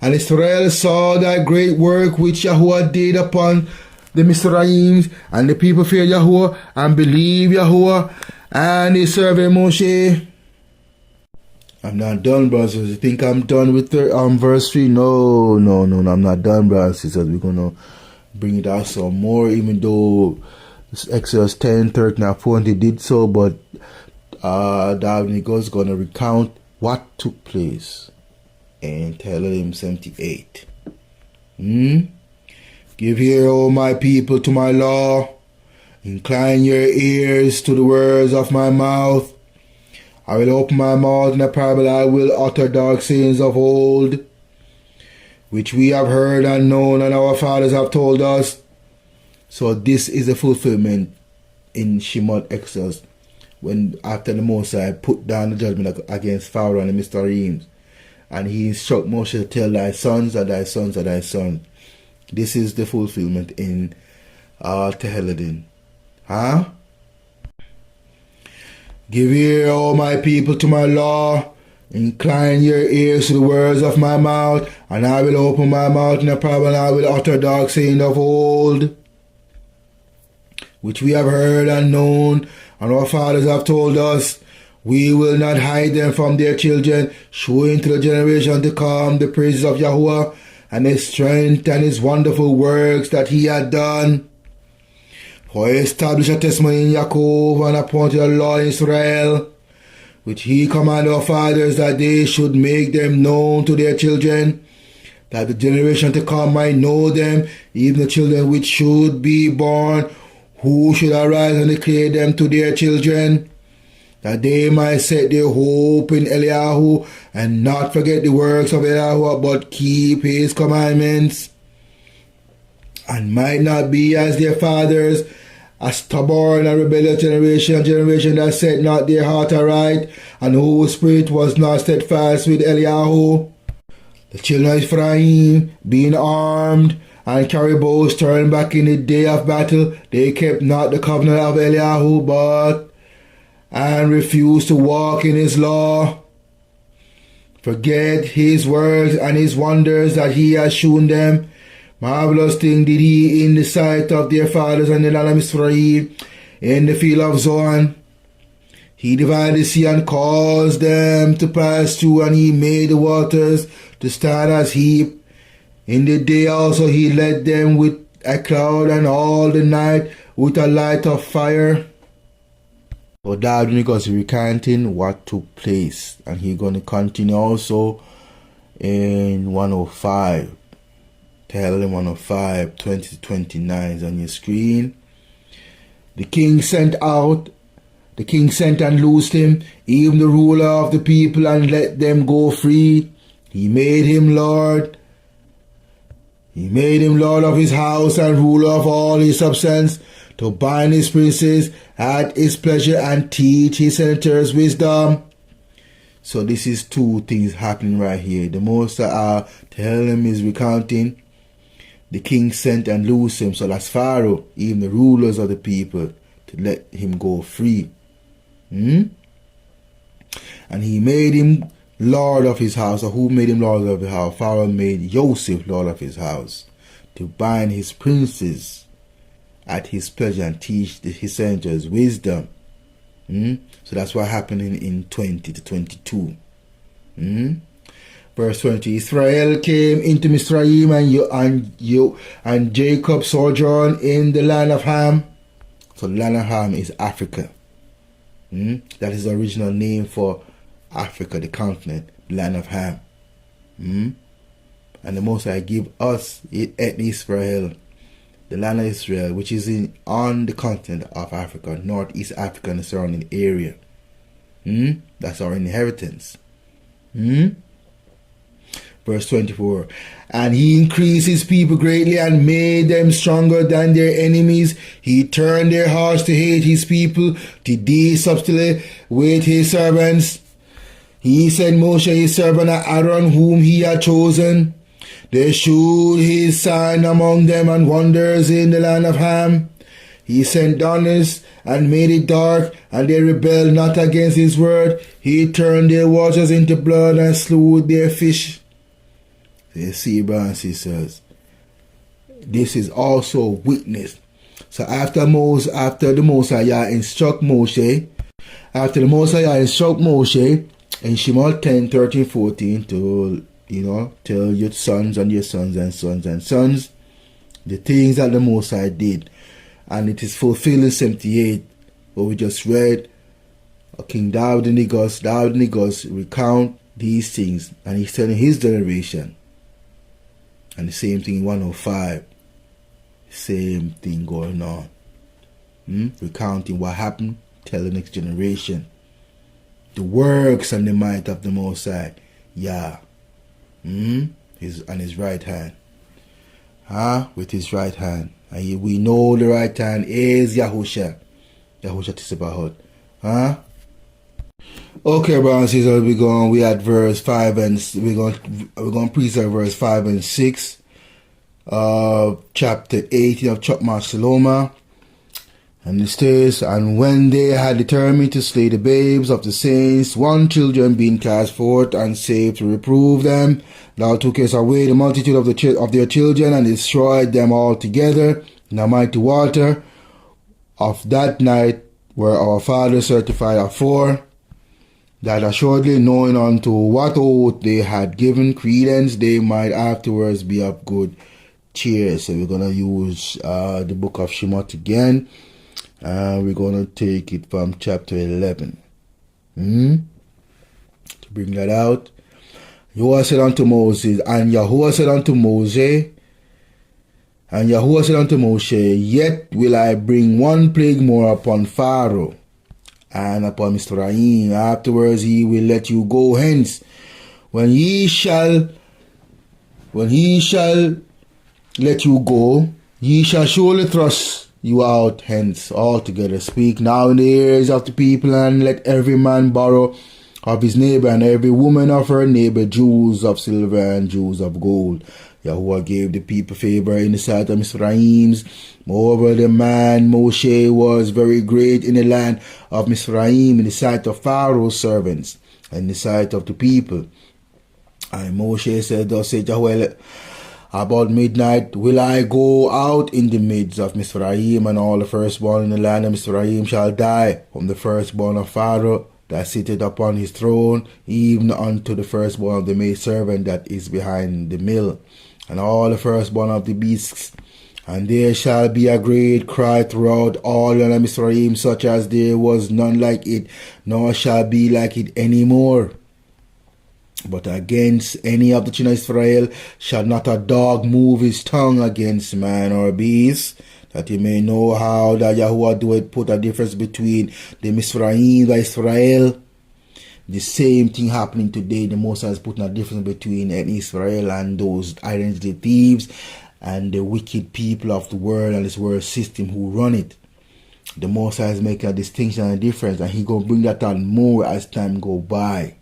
and Israel saw that great work which Yahuwah did upon the Mizraims, and the people feared Yahuwah and believed Yahuwah and his servant Moshe. I'm not done, brothers. You think I'm done with verse 3? No, I'm not done, brothers. He says we're going to bring it out some more, even though Exodus 10, 13, and 14 did so, but David is going to recount what took place in Tehillim 78. Give ear, O my people, to my law. Incline your ears to the words of my mouth. I will open my mouth in a parable. I will utter dark sayings of old, which we have heard and known, and our fathers have told us. So this is a fulfillment in Shemot Exodus, when after the Mosai put down the judgment against Pharaoh and the Mizraims, and he instructed Moshe to tell thy sons and thy sons and thy sons. This is the fulfillment in Tehillim. Give ear, O my people, to my law. Incline your ears to the words of my mouth, and I will open my mouth in a parable, and I will utter dark saying of old, which we have heard and known, and our fathers have told us. We will not hide them from their children, showing to the generation to come the praises of Yahuwah and his strength and his wonderful works that he had done. For he established a testimony in Yaakov and appointed a law in Israel, which he commanded our fathers, that they should make them known to their children, that the generation to come might know them, even the children which should be born, who should arise and declare them to their children, that they might set their hope in Eliyahu, and not forget the works of Eliyahu, but keep his commandments, and might not be as their fathers, a stubborn and rebellious generation, a generation that set not their heart aright, and whose spirit was not steadfast with Eliyahu. The children of Ephraim, being armed and carry bows, turned back in the day of battle. They kept not the covenant of Eliyahu, and refused to walk in his law. Forget his works and his wonders that he has shown them. Marvelous thing did he in the sight of their fathers and the land of Israel, in the field of Zoan. He divided the sea and caused them to pass through, and he made the waters to stand as heap. In the day also he led them with a cloud, and all the night with a light of fire. So David is recounting what took place, and he's going to continue also in 105. Tehillim 105, 20 to 29 is on your screen. The king sent and loosed him, even the ruler of the people, and let them go free. He made him Lord. He made him Lord of his house and ruler of all his substance, to bind his princes at his pleasure and teach his senators wisdom. So this is two things happening right here. The most Tehillim is recounting. The king sent and loosed him, so that's Pharaoh, even the rulers of the people, to let him go free. And he made him Lord of his house. Or who made him Lord of his house? Pharaoh made Joseph Lord of his house, to bind his princes at his pleasure and teach his senators wisdom. So that's what happened in 20 to 22. Verse 20, Israel came into Mizraim, and Jacob sojourned in the land of Ham. So the land of Ham is Africa. That is the original name for Africa, the continent, the land of Ham. And the Most High give us Israel, the land of Israel, which is on the continent of Africa, Northeast Africa and the surrounding area. That's our inheritance. Verse 24. And he increased his people greatly and made them stronger than their enemies. He turned their hearts to hate his people, to deal subtly with his servants. He sent Moshe his servant Aaron, whom he had chosen. They shewed his sign among them and wonders in the land of Ham. He sent darkness and made it dark, and they rebelled not against his word. He turned their waters into blood and slew their fish. You see, brothers and sisters, this is also witnessed. So after the Mosiah instruct Moshe, in Shemot 10, 13, 14 to, tell your sons and your sons and sons and sons the things that the Mosiah did. And it is fulfilled in 78, what we just read. King David and the gods recount these things, and he's telling his generation. And the same thing in 105. Same thing going on. Recounting what happened, tell the next generation. The works and the might of the Most High. Yeah. His right hand. With his right hand. And we know the right hand is Yahusha. Yahusha Tisabahot. Okay, brothers and sisters, we at verse 5 and we're going to Precept verse 5 and 6 of chapter 18 of Chokmah Shalomah. And it says, and when they had determined to slay the babes of the saints, one children being cast forth and saved to reprove them, thou tookest away the multitude of their children and destroyed them altogether in the mighty water of that night where our fathers certified afore, that assuredly knowing unto what oath they had given credence, they might afterwards be of good cheer. So we're going to use the book of Shemot again. We're going to take it from chapter 11. To bring that out. Yahuwah said unto Moses, and Yahuwah said unto Moshe, yet will I bring one plague more upon Pharaoh and upon Mizraim. Afterwards he will let you go hence. When he shall let you go, ye shall surely thrust you out hence altogether. Speak now in the ears of the people, and let every man borrow of his neighbor, and every woman of her neighbor, jewels of silver and jewels of gold. Yahuwah gave the people favor in the sight of Mizraim. Moreover, the man Moshe was very great in the land of Mizraim, in the sight of Pharaoh's servants, and in the sight of the people. And Moshe said, thus said Yahuwah, about midnight will I go out in the midst of Mizraim, and all the firstborn in the land of Mizraim shall die, from the firstborn of Pharaoh that sitteth upon his throne, even unto the firstborn of the maidservant that is behind the mill, and all the firstborn of the beasts. And there shall be a great cry throughout all the land of Mizraim, such as there was none like it, nor shall be like it any more. But against any of the children of Israel shall not a dog move his tongue against man or beast, that you may know how that Yahuwah doeth put a difference between the Mizraim and Israel. The same thing happening today. The Most High is putting a difference between Israel and those identity thieves and the wicked people of the world and this world system who run it. The Most High is making a distinction and a difference, and He going to bring that on more as time go by,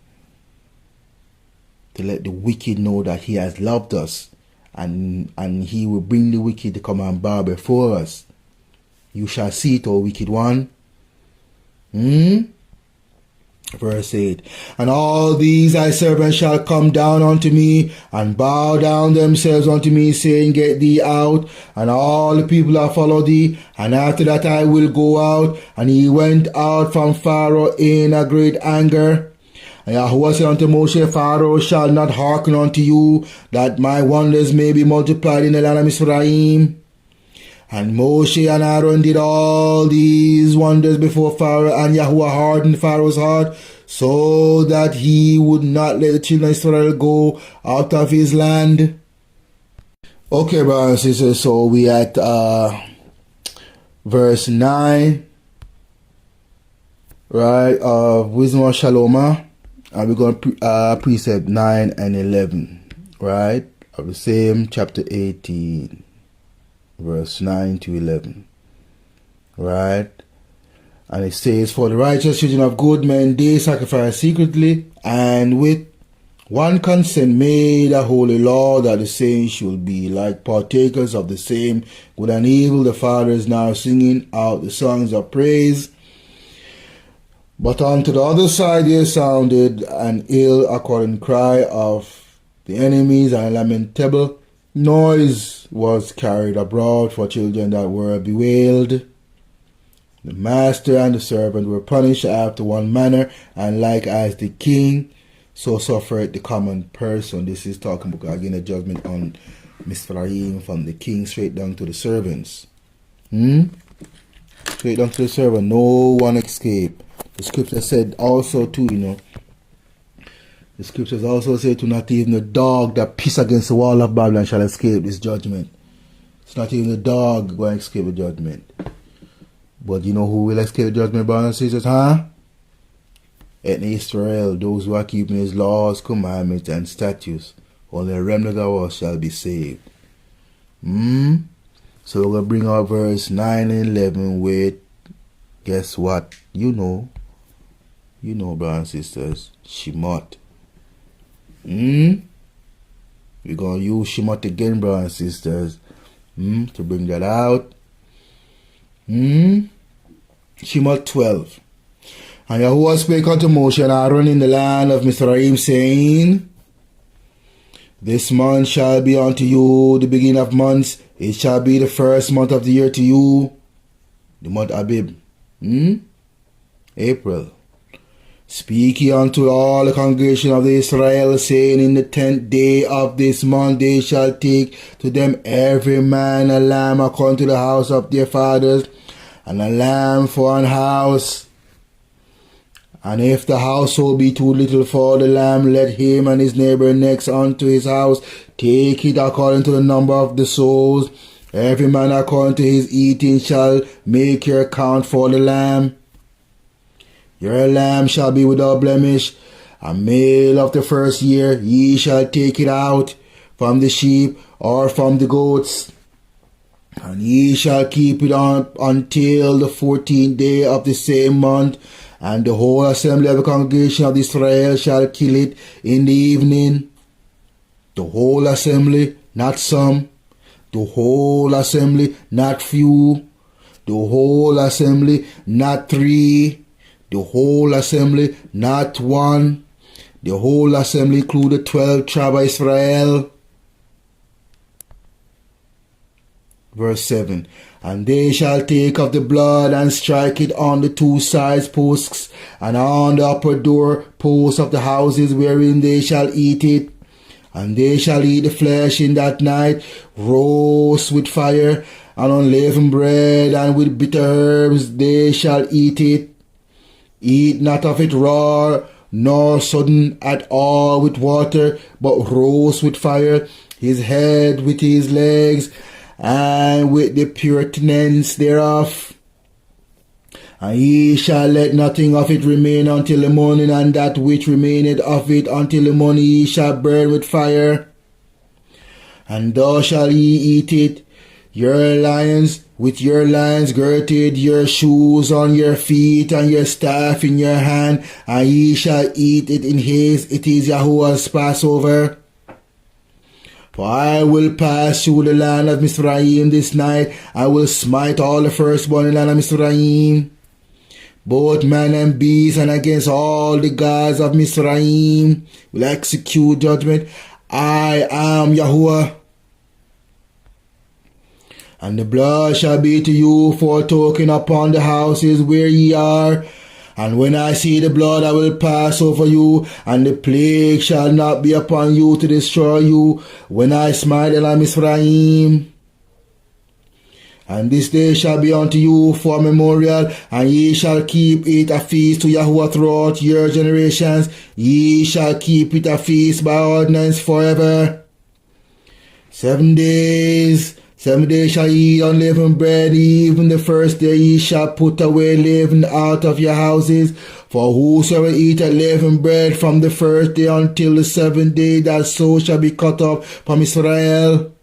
to let the wicked know that He has loved us, and He will bring the wicked to come and bow before us. You shall see it, O wicked one. Verse 8. And all these thy servants shall come down unto me, and bow down themselves unto me, saying, Get thee out. And all the people that follow thee. And after that I will go out. And he went out from Pharaoh in a great anger. And Yahuwah said unto Moshe, Pharaoh shall not hearken unto you, that my wonders may be multiplied in the land of Mizraim. And Moshe and Aaron did all these wonders before Pharaoh, and Yahuwah hardened Pharaoh's heart, so that he would not let the children of Israel go out of his land. Okay, brothers and sisters, so we at verse 9, right, of Wisdom of Shalomah. And we're going to precept 9 and 11. right, of the same chapter 18, verse 9 to 11, right? And it says, for the righteous children of good men, they sacrifice secretly, and with one consent made a holy law that the saints should be like partakers of the same good and evil. The Father is now singing out the songs of praise. But unto the other side there sounded an ill according cry of the enemies, and a lamentable noise was carried abroad for children that were bewailed. The master and the servant were punished after one manner, and like as the king, so suffered the common person. This is talking about again a judgment on Mizraim from the king straight down to the servants. Straight down to the servant. No one escaped. The scripture said also too, the scriptures also say to not even the dog that piss against the wall of Babylon shall escape this judgment. It's not even the dog going to escape the judgment. But you know who will escape the judgment, brothers and sisters, huh? Ethnic Israel, those who are keeping his laws, commandments, and statutes. Only a remnant of us shall be saved. So we're going to bring our verse 9 and 11 with, guess what? You know, brothers and sisters, Shemot. We're going to use Shemot again, brothers and sisters, to bring that out. Shemot 12. And Yahuwah spake unto Moshe and Aaron in the land of Mizraim, saying, this month shall be unto you the beginning of months. It shall be the first month of the year to you, the month Abib. April. Speak ye unto all the congregation of the Israel, saying, in the 10th day of this month they shall take to them every man a lamb according to the house of their fathers, and a lamb for an house. And if the household be too little for the lamb, let him and his neighbor next unto his house take it according to the number of the souls. Every man according to his eating shall make your count for the lamb. Your lamb shall be without blemish, a male of the first year. Ye shall take it out from the sheep or from the goats, and ye shall keep it on until the 14th day of the same month. And the whole assembly of the congregation of Israel shall kill it in the evening. The whole assembly, not some. The whole assembly, not few. The whole assembly, not 3. The whole assembly, not 1. The whole assembly included 12 tribes of Israel. Verse 7. And they shall take of the blood and strike it on the 2 side posts and on the upper door posts of the houses wherein they shall eat it. And they shall eat the flesh in that night, roast with fire, and unleavened bread, and with bitter herbs they shall eat it. Eat not of it raw, nor sodden at all with water, but roast with fire, his head with his legs, and with the pureness thereof. And ye shall let nothing of it remain until the morning, and that which remaineth of it until the morning ye shall burn with fire. And thus shall ye eat it, your lions with your lions girded, your shoes on your feet, and your staff in your hand, and ye shall eat it in haste. It is Yahuwah's Passover. For I will pass through the land of Mizraim this night. I will smite all the firstborn in the land of Mizraim, both man and beast, and against all the gods of Mizraim will execute judgment. I am Yahuwah. And the blood shall be to you for a token upon the houses where ye are. And when I see the blood, I will pass over you, and the plague shall not be upon you to destroy you, when I smite the land of Mizraim. And this day shall be unto you for a memorial, and ye shall keep it a feast to Yahuwah throughout your generations. Ye shall keep it a feast by ordinance forever. 7 days. 7 days shall ye eat unleavened bread, even the first day ye shall put away leaven out of your houses. For whosoever eateth leavened bread from the first day until the 7th day, that soul shall be cut off from Israel.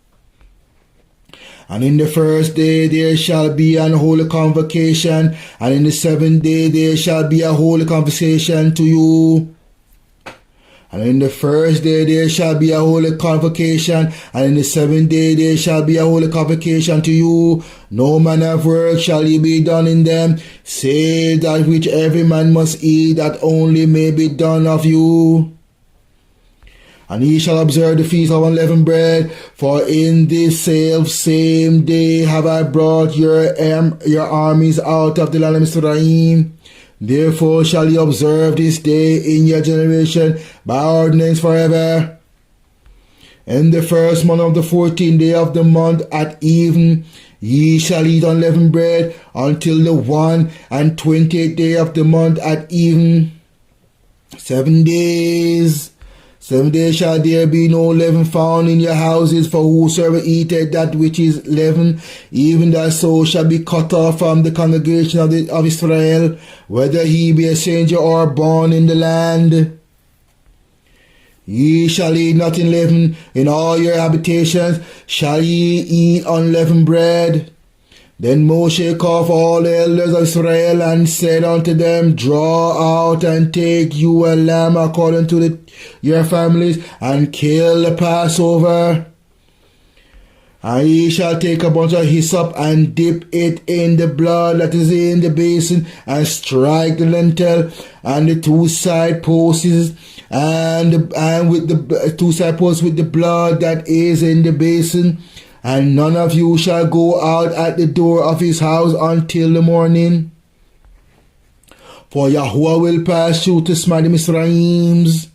And in the first day there shall be an holy convocation, and in the 7th day there shall be a holy convocation to you. And in the first day there shall be a holy convocation, and in the 7th day there shall be a holy convocation to you. No manner of work shall ye be done in them, save that which every man must eat, that only may be done of you. And ye shall observe the feast of unleavened bread, for in this same day have I brought your armies out of the land of Mizraim. Therefore shall ye observe this day in your generation by ordinance forever. In the first month of the 14th day of the month at even, ye shall eat unleavened bread until the 21st day of the month at even. 7 days. 7 days shall there be no leaven found in your houses, for whosoever eateth that which is leaven, even that soul shall be cut off from the congregation of Israel, whether he be a stranger or born in the land. Ye shall eat nothing leavened. In all your habitations shall ye eat unleavened bread. Then Moshe called for all the elders of Israel and said unto them, Draw out and take you a lamb according to your families, and kill the Passover. And ye shall take a bunch of hyssop and dip it in the blood that is in the basin, and strike the lintel and the two side posts, and with the two side posts with the blood that is in the basin. And none of you shall go out at the door of his house until the morning. For Yahuwah will pass through to smite the Mizraims.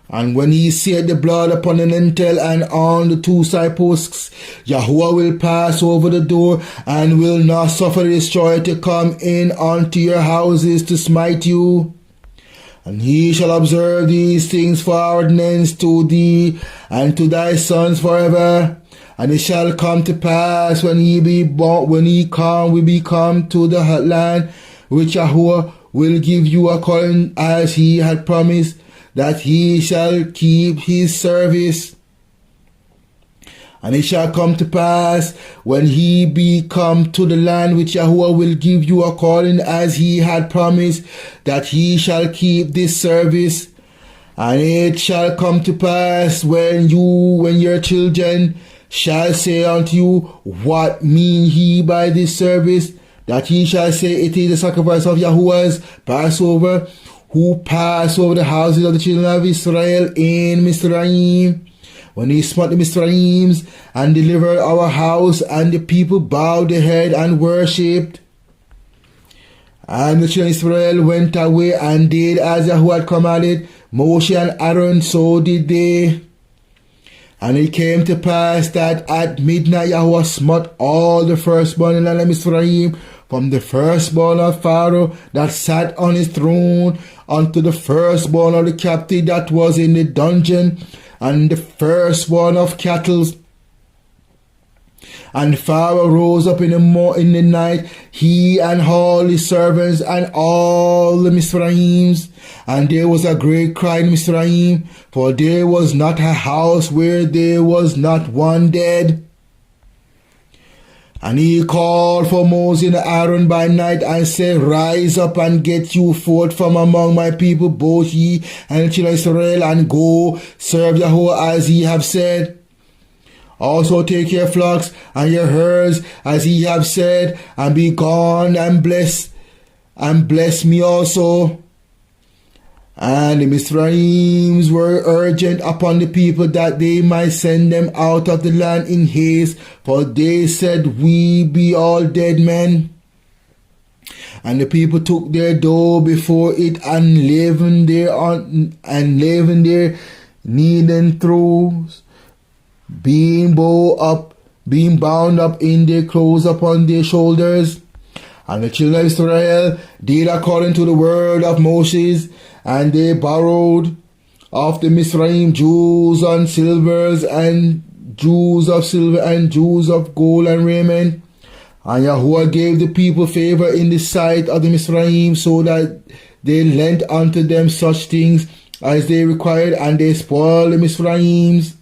And when he seeth the blood upon the lintel and on the two side posts, Yahuwah will pass over the door, and will not suffer the destroyer to come in unto your houses to smite you. And he shall observe these things for ordinance to thee and to thy sons forever. And it shall come to pass when we come to the land which Yahuwah will give you according as he had promised, that he shall keep his service. And it shall come to pass when he be come to the land which Yahuwah will give you according as he had promised, that he shall keep this service. And it shall come to pass when your children shall say unto you, What mean he by this service? That he shall say, It is the sacrifice of Yahuwah's Passover, who passed over the houses of the children of Israel in Mizraim, when he smote the Mizraims and delivered our house, and the people bowed their head and worshipped. And the children of Israel went away and did as Yahuwah had commanded Moshe and Aaron, so did they. And it came to pass that at midnight Yahuwah smote all the firstborn in the land of Mizraim, from the firstborn of Pharaoh that sat on his throne, unto the firstborn of the captive that was in the dungeon, and the firstborn of cattle. And Pharaoh rose up in the night, he and all his servants and all the Mizraims. And there was a great cry in Mizraim, for there was not a house where there was not one dead. And he called for Moses and Aaron by night and said, Rise up and get you forth from among my people, both ye and the children of Israel, and go serve Yahuwah as ye have said. Also take your flocks and your herds as ye have said, and be gone and bless me also. And the Mizraims were urgent upon the people that they might send them out of the land in haste, for they said, We be all dead men. And the people took their dough before it and leavened their kneading troughs, being bound up in their clothes upon their shoulders. And the children of Israel did according to the word of Moses, and they borrowed of the Mizraim jewels and silvers, and jewels of silver, and jewels of gold and raiment. And Yahuwah gave the people favor in the sight of the Mizraim, so that they lent unto them such things as they required, and they spoiled the Mizraims.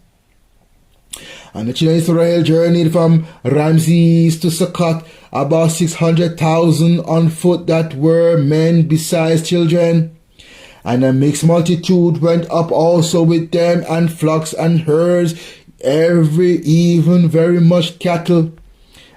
And the children of Israel journeyed from Ramses to Sukkot, about 600,000 on foot, that were men besides children. And a mixed multitude went up also with them, and flocks and herds, every even very much cattle.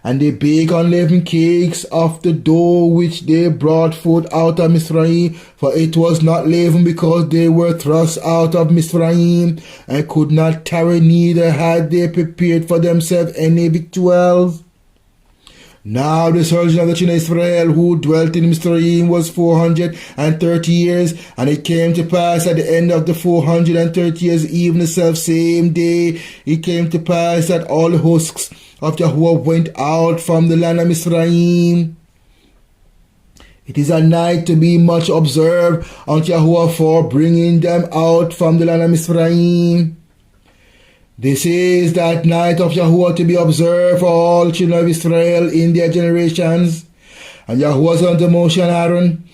And they baked unleavened cakes of the dough which they brought forth out of Mizraim, for it was not leavened, because they were thrust out of Mizraim, and could not tarry, neither had they prepared for themselves any victuals. Now the sojourn of the children of Israel who dwelt in Mizraim was 430 years, and it came to pass at the end of the 430 years, even the self same day, it came to pass that all the hosts of Yahuwah went out from the land of Mizraim. It is a night to be much observed unto Yahuwah for bringing them out from the land of Mizraim. This is that night of Yahuwah to be observed for all children of Israel in their generations. And Yahuwah said unto Moshe and Aaron,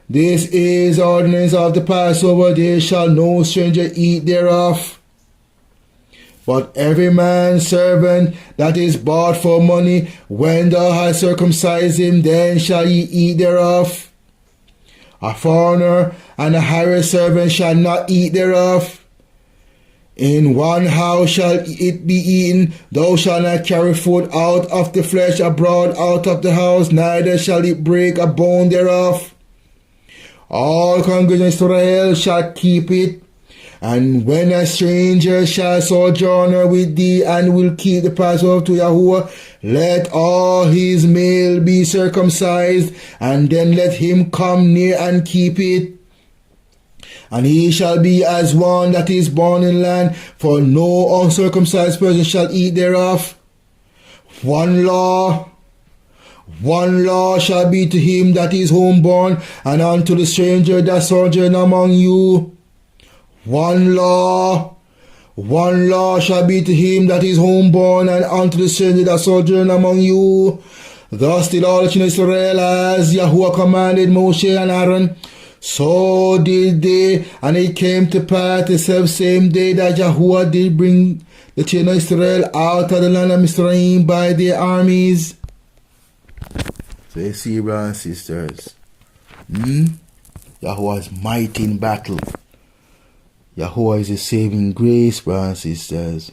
this is the ordinance of the Passover, there shall no stranger eat thereof. But every man's servant that is bought for money, when thou hast circumcised him, then shall ye eat thereof. A foreigner and a hired servant shall not eat thereof. In one house shall it be eaten. Thou shalt not carry forth out of the flesh abroad out of the house, neither shall it break a bone thereof. All congregation of Israel shall keep it. And when a stranger shall sojourn with thee, and will keep the Passover to Yahuwah, let all his male be circumcised, and then let him come near and keep it. And he shall be as one that is born in land, for no uncircumcised person shall eat thereof. One law shall be to him that is homeborn, and unto the stranger that sojourn among you. One law shall be to him that is homeborn, and unto the stranger that sojourn among you. Thus did all the children of Israel, as Yahuwah commanded Moshe and Aaron. So did they, and it came to pass the same day that Yahuwah did bring the children of Israel out of the land of Mizraim by their armies. So you see, brothers and sisters, Yahuwah is mighty in battle. Yahuwah is a saving grace, brothers and sisters.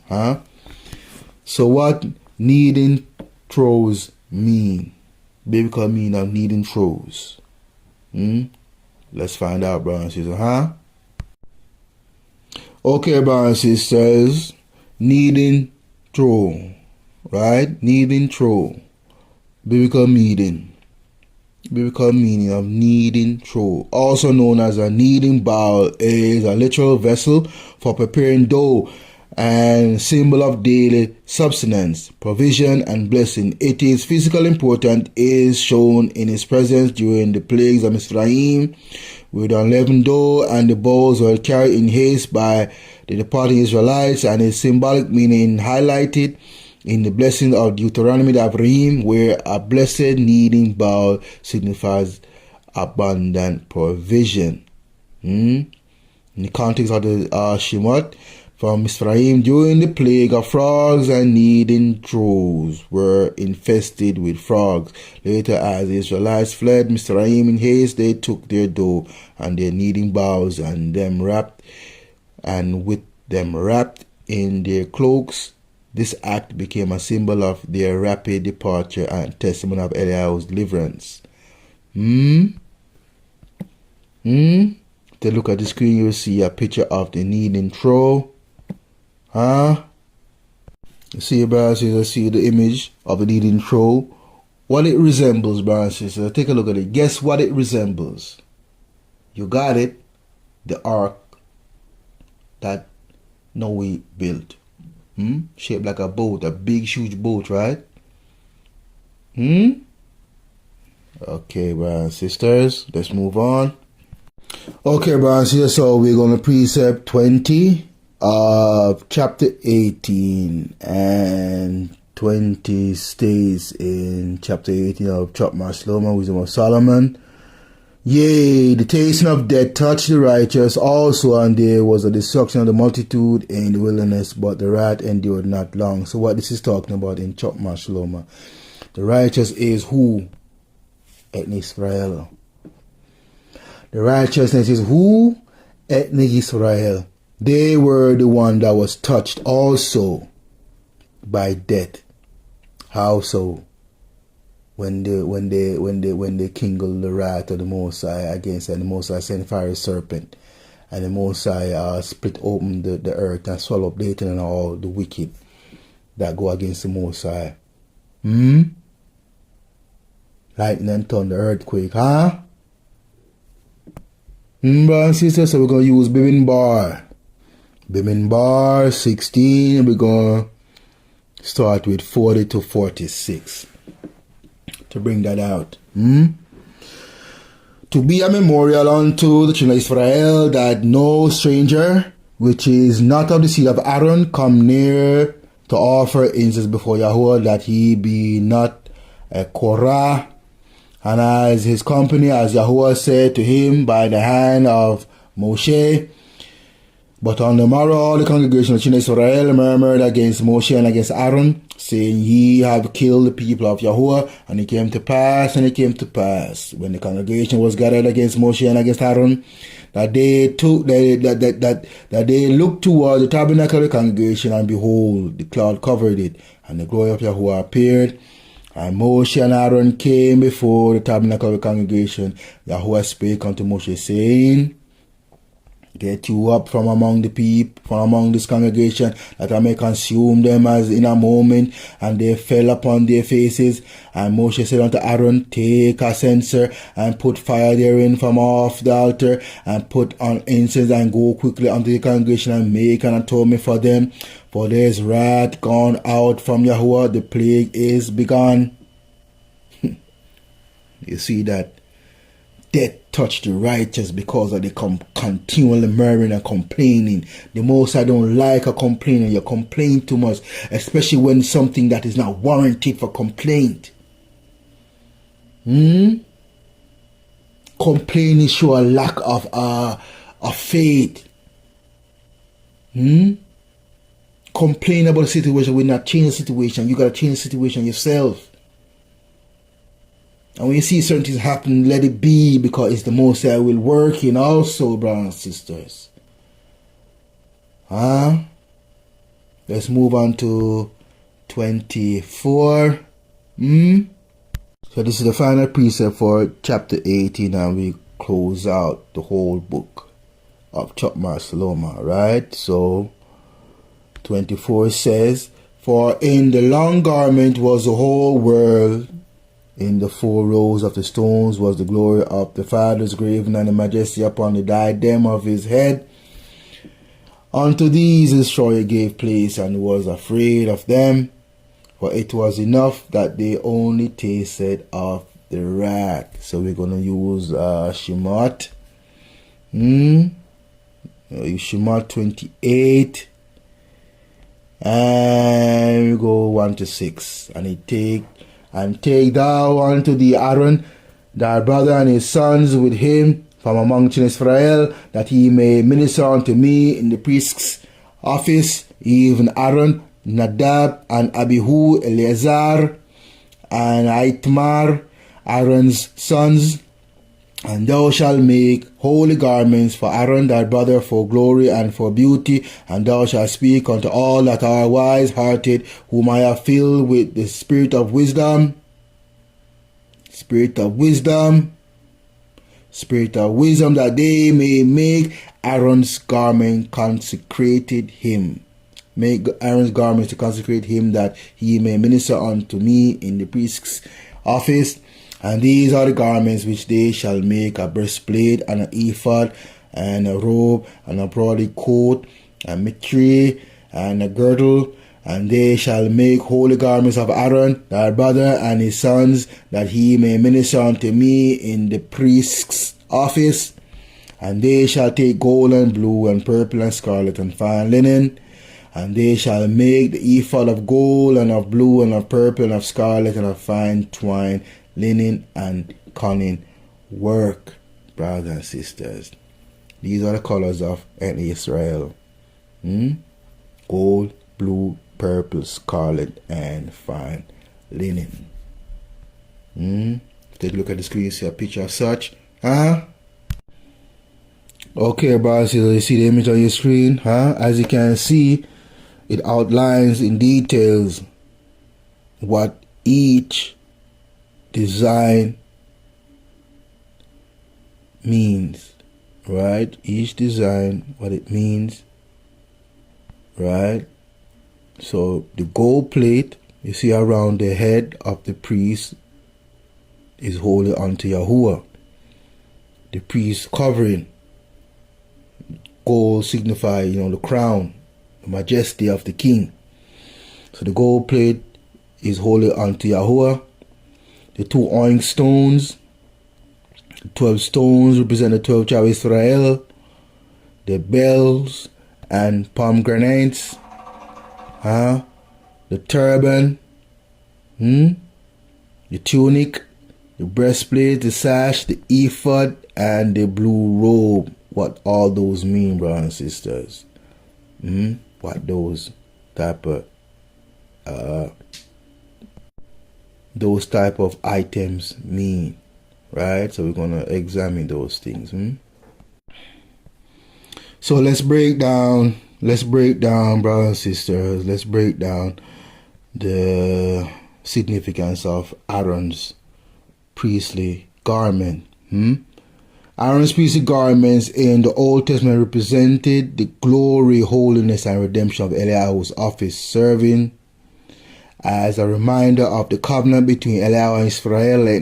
So what kneading troughs mean? Biblical meaning of kneading troughs. Let's find out, brothers and sisters, Okay, brothers and sisters, kneading trough, right? Kneading trough. Biblical meaning of kneading trough, also known as a kneading bowl, is a literal vessel for preparing dough and symbol of daily subsistence, provision, and blessing. It is physical importance is shown in its presence during the plagues of Mizraim, with unleavened dough, and the bowls were carried in haste by the departing Israelites, and its symbolic meaning highlighted in the blessing of Deuteronomy of Abraham, where a blessed kneading bowl signifies abundant provision. In the context of the Shemot from Mizraim, during the plague of frogs, and kneading troughs were infested with frogs. Later, as the Israelites fled Mizraim in haste, they took their dough and their kneading bowls, and with them wrapped in their cloaks. This act became a symbol of their rapid departure and testimony of Eliyahu's deliverance. To look at the screen, you will see a picture of the kneading trough. You see, brothers and sisters, see the image of the kneading trough. What it resembles, brothers and sisters. Take a look at it. Guess what it resembles? You got it. The ark that Noah built. Shaped like a boat, a big, huge boat, right? Okay, brothers and sisters, let's move on. Okay, brothers and sisters, so we're going to Precept 20 of chapter 18, and 20 stays in chapter 18 of Chokmah, Shalomah, Wisdom of Solomon. Yea, the tasting of death touched the righteous also, and there was a destruction of the multitude in the wilderness, but the wrath endured not long. So what this is talking about in Chokmah, Shalomah, the righteous is who? Ethnic Israel. The righteousness is who? Ethnic Israel. They were the one that was touched also by death. How so? When they kindled the wrath of the Mosai against, and the Mosai sent fiery serpent, and the Mosai split open the earth and swallow up Satan and all the wicked that go against the Mosai. Lightning and thunder, earthquake, huh? Brothers and sisters, so we're going to use Bibbin Bar. Bibbin Bar 16, we're going to start with 40 to 46. To bring that out. To be a memorial unto the children of Israel, that no stranger, which is not of the seed of Aaron, come near to offer incense before Yahweh, that he be not a Korah. And as his company, as Yahweh said to him by the hand of Moshe. But on the morrow all the congregation of the children of Israel murmured against Moshe and against Aaron, saying, Ye have killed the people of Yahweh. And it came to pass, when the congregation was gathered against Moshe and against Aaron, that they looked toward the tabernacle of the congregation, and behold, the cloud covered it, and the glory of Yahweh appeared. And Moshe and Aaron came before the tabernacle of the congregation. Yahweh spake unto Moshe, saying, Get you up from among the people, from among this congregation, that I may consume them as in a moment. And they fell upon their faces. And Moshe said unto Aaron, Take a censer, and put fire therein from off the altar, and put on incense, and go quickly unto the congregation, and make an atonement for them. For there is wrath gone out from Yahweh, the plague is begun. You see that? Death touched the righteous because of the continually murmuring and complaining. The most I don't like a complainer. You complain too much, especially when something that is not warranted for complaint. Complaining show a lack of faith. Complain about the situation will not change the situation. You gotta change the situation yourself. And when you see certain things happen, let it be, because it's the Most High will work in also, brothers and sisters. Let's move on to 24. So this is the final precept for chapter 18, and we close out the whole book of Chokmah Shalomah, right? So 24 says, For in the long garment was the whole world, in the 4 rows of the stones was the glory of the Father's graven, and the majesty upon the diadem of his head. Unto these his destroyer gave place, and was afraid of them, for it was enough that they only tasted of the wrath. So we're going to use Shemot. Shemot 28. And we go 1 to 6. And take thou unto thee Aaron, thy brother, and his sons with him from among Israel, that he may minister unto me in the priest's office, even Aaron, Nadab, and Abihu, Eleazar, and Itmar, Aaron's sons. And thou shalt make holy garments for Aaron thy brother, for glory and for beauty. And thou shalt speak unto all that are wise-hearted, whom I have filled with the spirit of wisdom. Spirit of wisdom, that they may make Aaron's garment consecrated him. Make Aaron's garments to consecrate him, that he may minister unto me in the priest's office. And these are the garments which they shall make: a breastplate, and an ephod, and a robe, and a broad coat, a mitre, and a girdle. And they shall make holy garments of Aaron, thy brother, and his sons, that he may minister unto me in the priest's office. And they shall take gold, and blue, and purple, and scarlet, and fine linen. And they shall make the ephod of gold, and of blue, and of purple, and of scarlet, and of fine twine, linen, and cunning work. brothers and sisters. These are the colors of Israel. Gold, blue, purple, scarlet, and fine linen. Take a look at the screen, see a picture of such. Okay, brothers, you see the image on your screen? As you can see, it outlines in details what each design means, right? Each design, what it means, right? So the gold plate you see around the head of the priest is holy unto Yahuwah. The priest covering, gold signify, the crown, the majesty of the king. So the gold plate is holy unto Yahuwah. The 2 oink stones, 12 stones represent the 12 tribes of Israel. The bells and pomegranates, the turban, the tunic, the breastplate, the sash, the ephod, and the blue robe. What all those mean, brothers and sisters? What those type of items mean, right? So we're gonna examine those things. So let's break down, brothers and sisters. Let's break down the significance of Aaron's priestly garment. Aaron's priestly garments in the Old Testament represented the glory, holiness, and redemption of Eliyahu's office, serving as a reminder of the covenant between Eliyahu and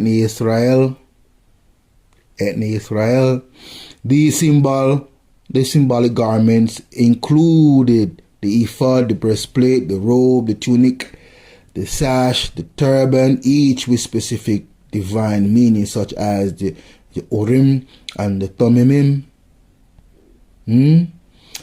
Israel, Israel. These symbolic garments included the ephod, the breastplate, the robe, the tunic, the sash, the turban, each with specific divine meaning, such as the Urim and the Thummim.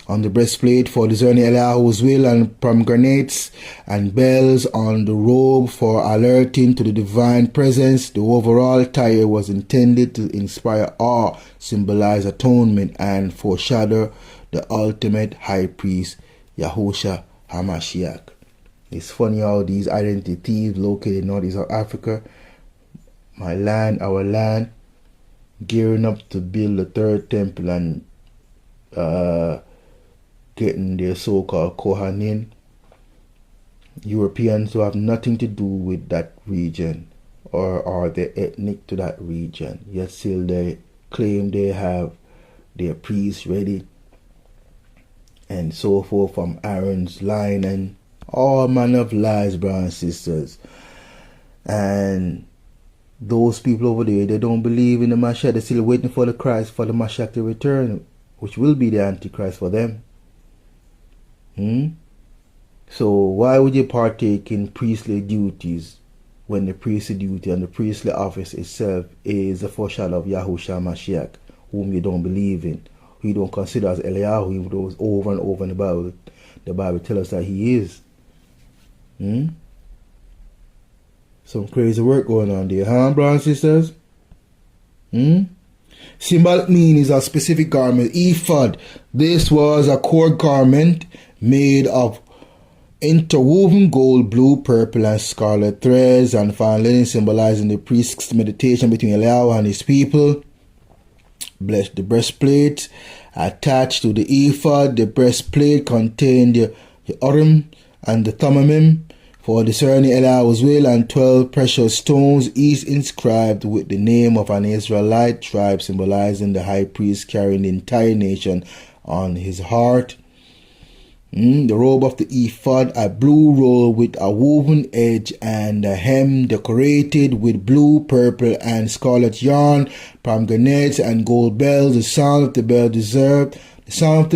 On the breastplate for discerning Eliyahu's will, and pomegranates and bells on the robe for alerting to the divine presence. The overall attire was intended to inspire awe, symbolize atonement, and foreshadow the ultimate high priest, Yahushua HaMashiach. It's funny how these identities located in Northeast Africa, my land, our land, gearing up to build the third temple and getting their so-called Kohanim, Europeans who have nothing to do with that region or are they ethnic to that region, yet still they claim they have their priests ready and so forth from Aaron's line, and all manner of lies, brothers and sisters. And those people over there, they don't believe in the Mashiach. They're still waiting for the Christ, for the Mashiach to return, which will be the Antichrist for them. So why would you partake in priestly duties when the priestly duty and the priestly office itself is a foreshadow of Yahushua Mashiach, whom you don't believe in, who you don't consider as Eliyahu, even though it's over and over in the Bible. The Bible tells us that he is. Some crazy work going on there, brothers and sisters? Symbolic meaning is a specific garment. Ephod. This was a cord garment made of interwoven gold, blue, purple, and scarlet threads and fine linen, symbolizing the priest's meditation between Eliyahu and his people. Bless the breastplate attached to the ephod. The breastplate contained the Urim and the Thummim for discerning Eliyahu's will, and 12 precious stones, each inscribed with the name of an Israelite tribe, symbolizing the high priest carrying the entire nation on his heart. The robe of the ephod, a blue robe with a woven edge and a hem decorated with blue, purple, and scarlet yarn, pomegranates, and gold bells. The sound of the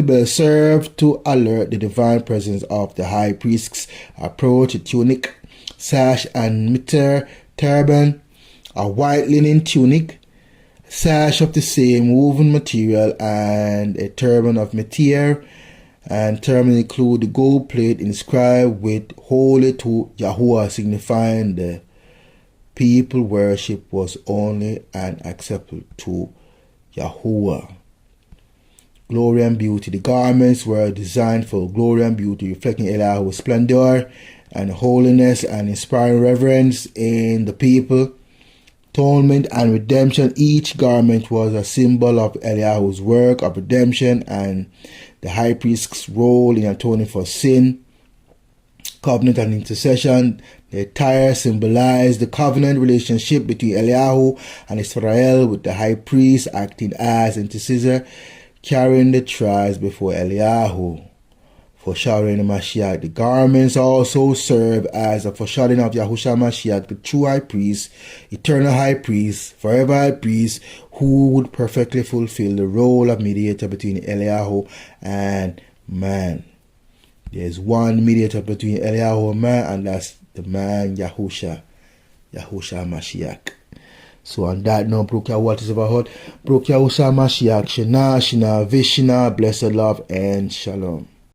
bell served to alert the divine presence of the high priest's approach. A tunic, sash, and mitre, turban, a white linen tunic, sash of the same woven material, and a turban of mitre. And turban include the gold plate inscribed with "Holy to Yahuwah," signifying the people worship was only and acceptable to Yahuwah. Glory and beauty. The garments were designed for glory and beauty, reflecting Eliyahu's splendor and holiness and inspiring reverence in the people. Atonement and redemption. Each garment was a symbol of Eliyahu's work of redemption and the high priest's role in atoning for sin. Covenant and intercession. The attire symbolized the covenant relationship between Eliyahu and Israel, with the high priest acting as intercessor, carrying the tribes before Eliyahu, foreshadowing the Mashiach. The garments also serve as a foreshadowing of Yahushua Mashiach, the true high priest, eternal high priest, forever high priest, who would perfectly fulfill the role of mediator between Eliyahu and man. There's one mediator between Eliyahu and man, and that's the man Yahushua Mashiach. So on that note, Brokia, what is about? Brokia Yahushua Mashiach, Shana, Vishna, blessed love, and Shalom.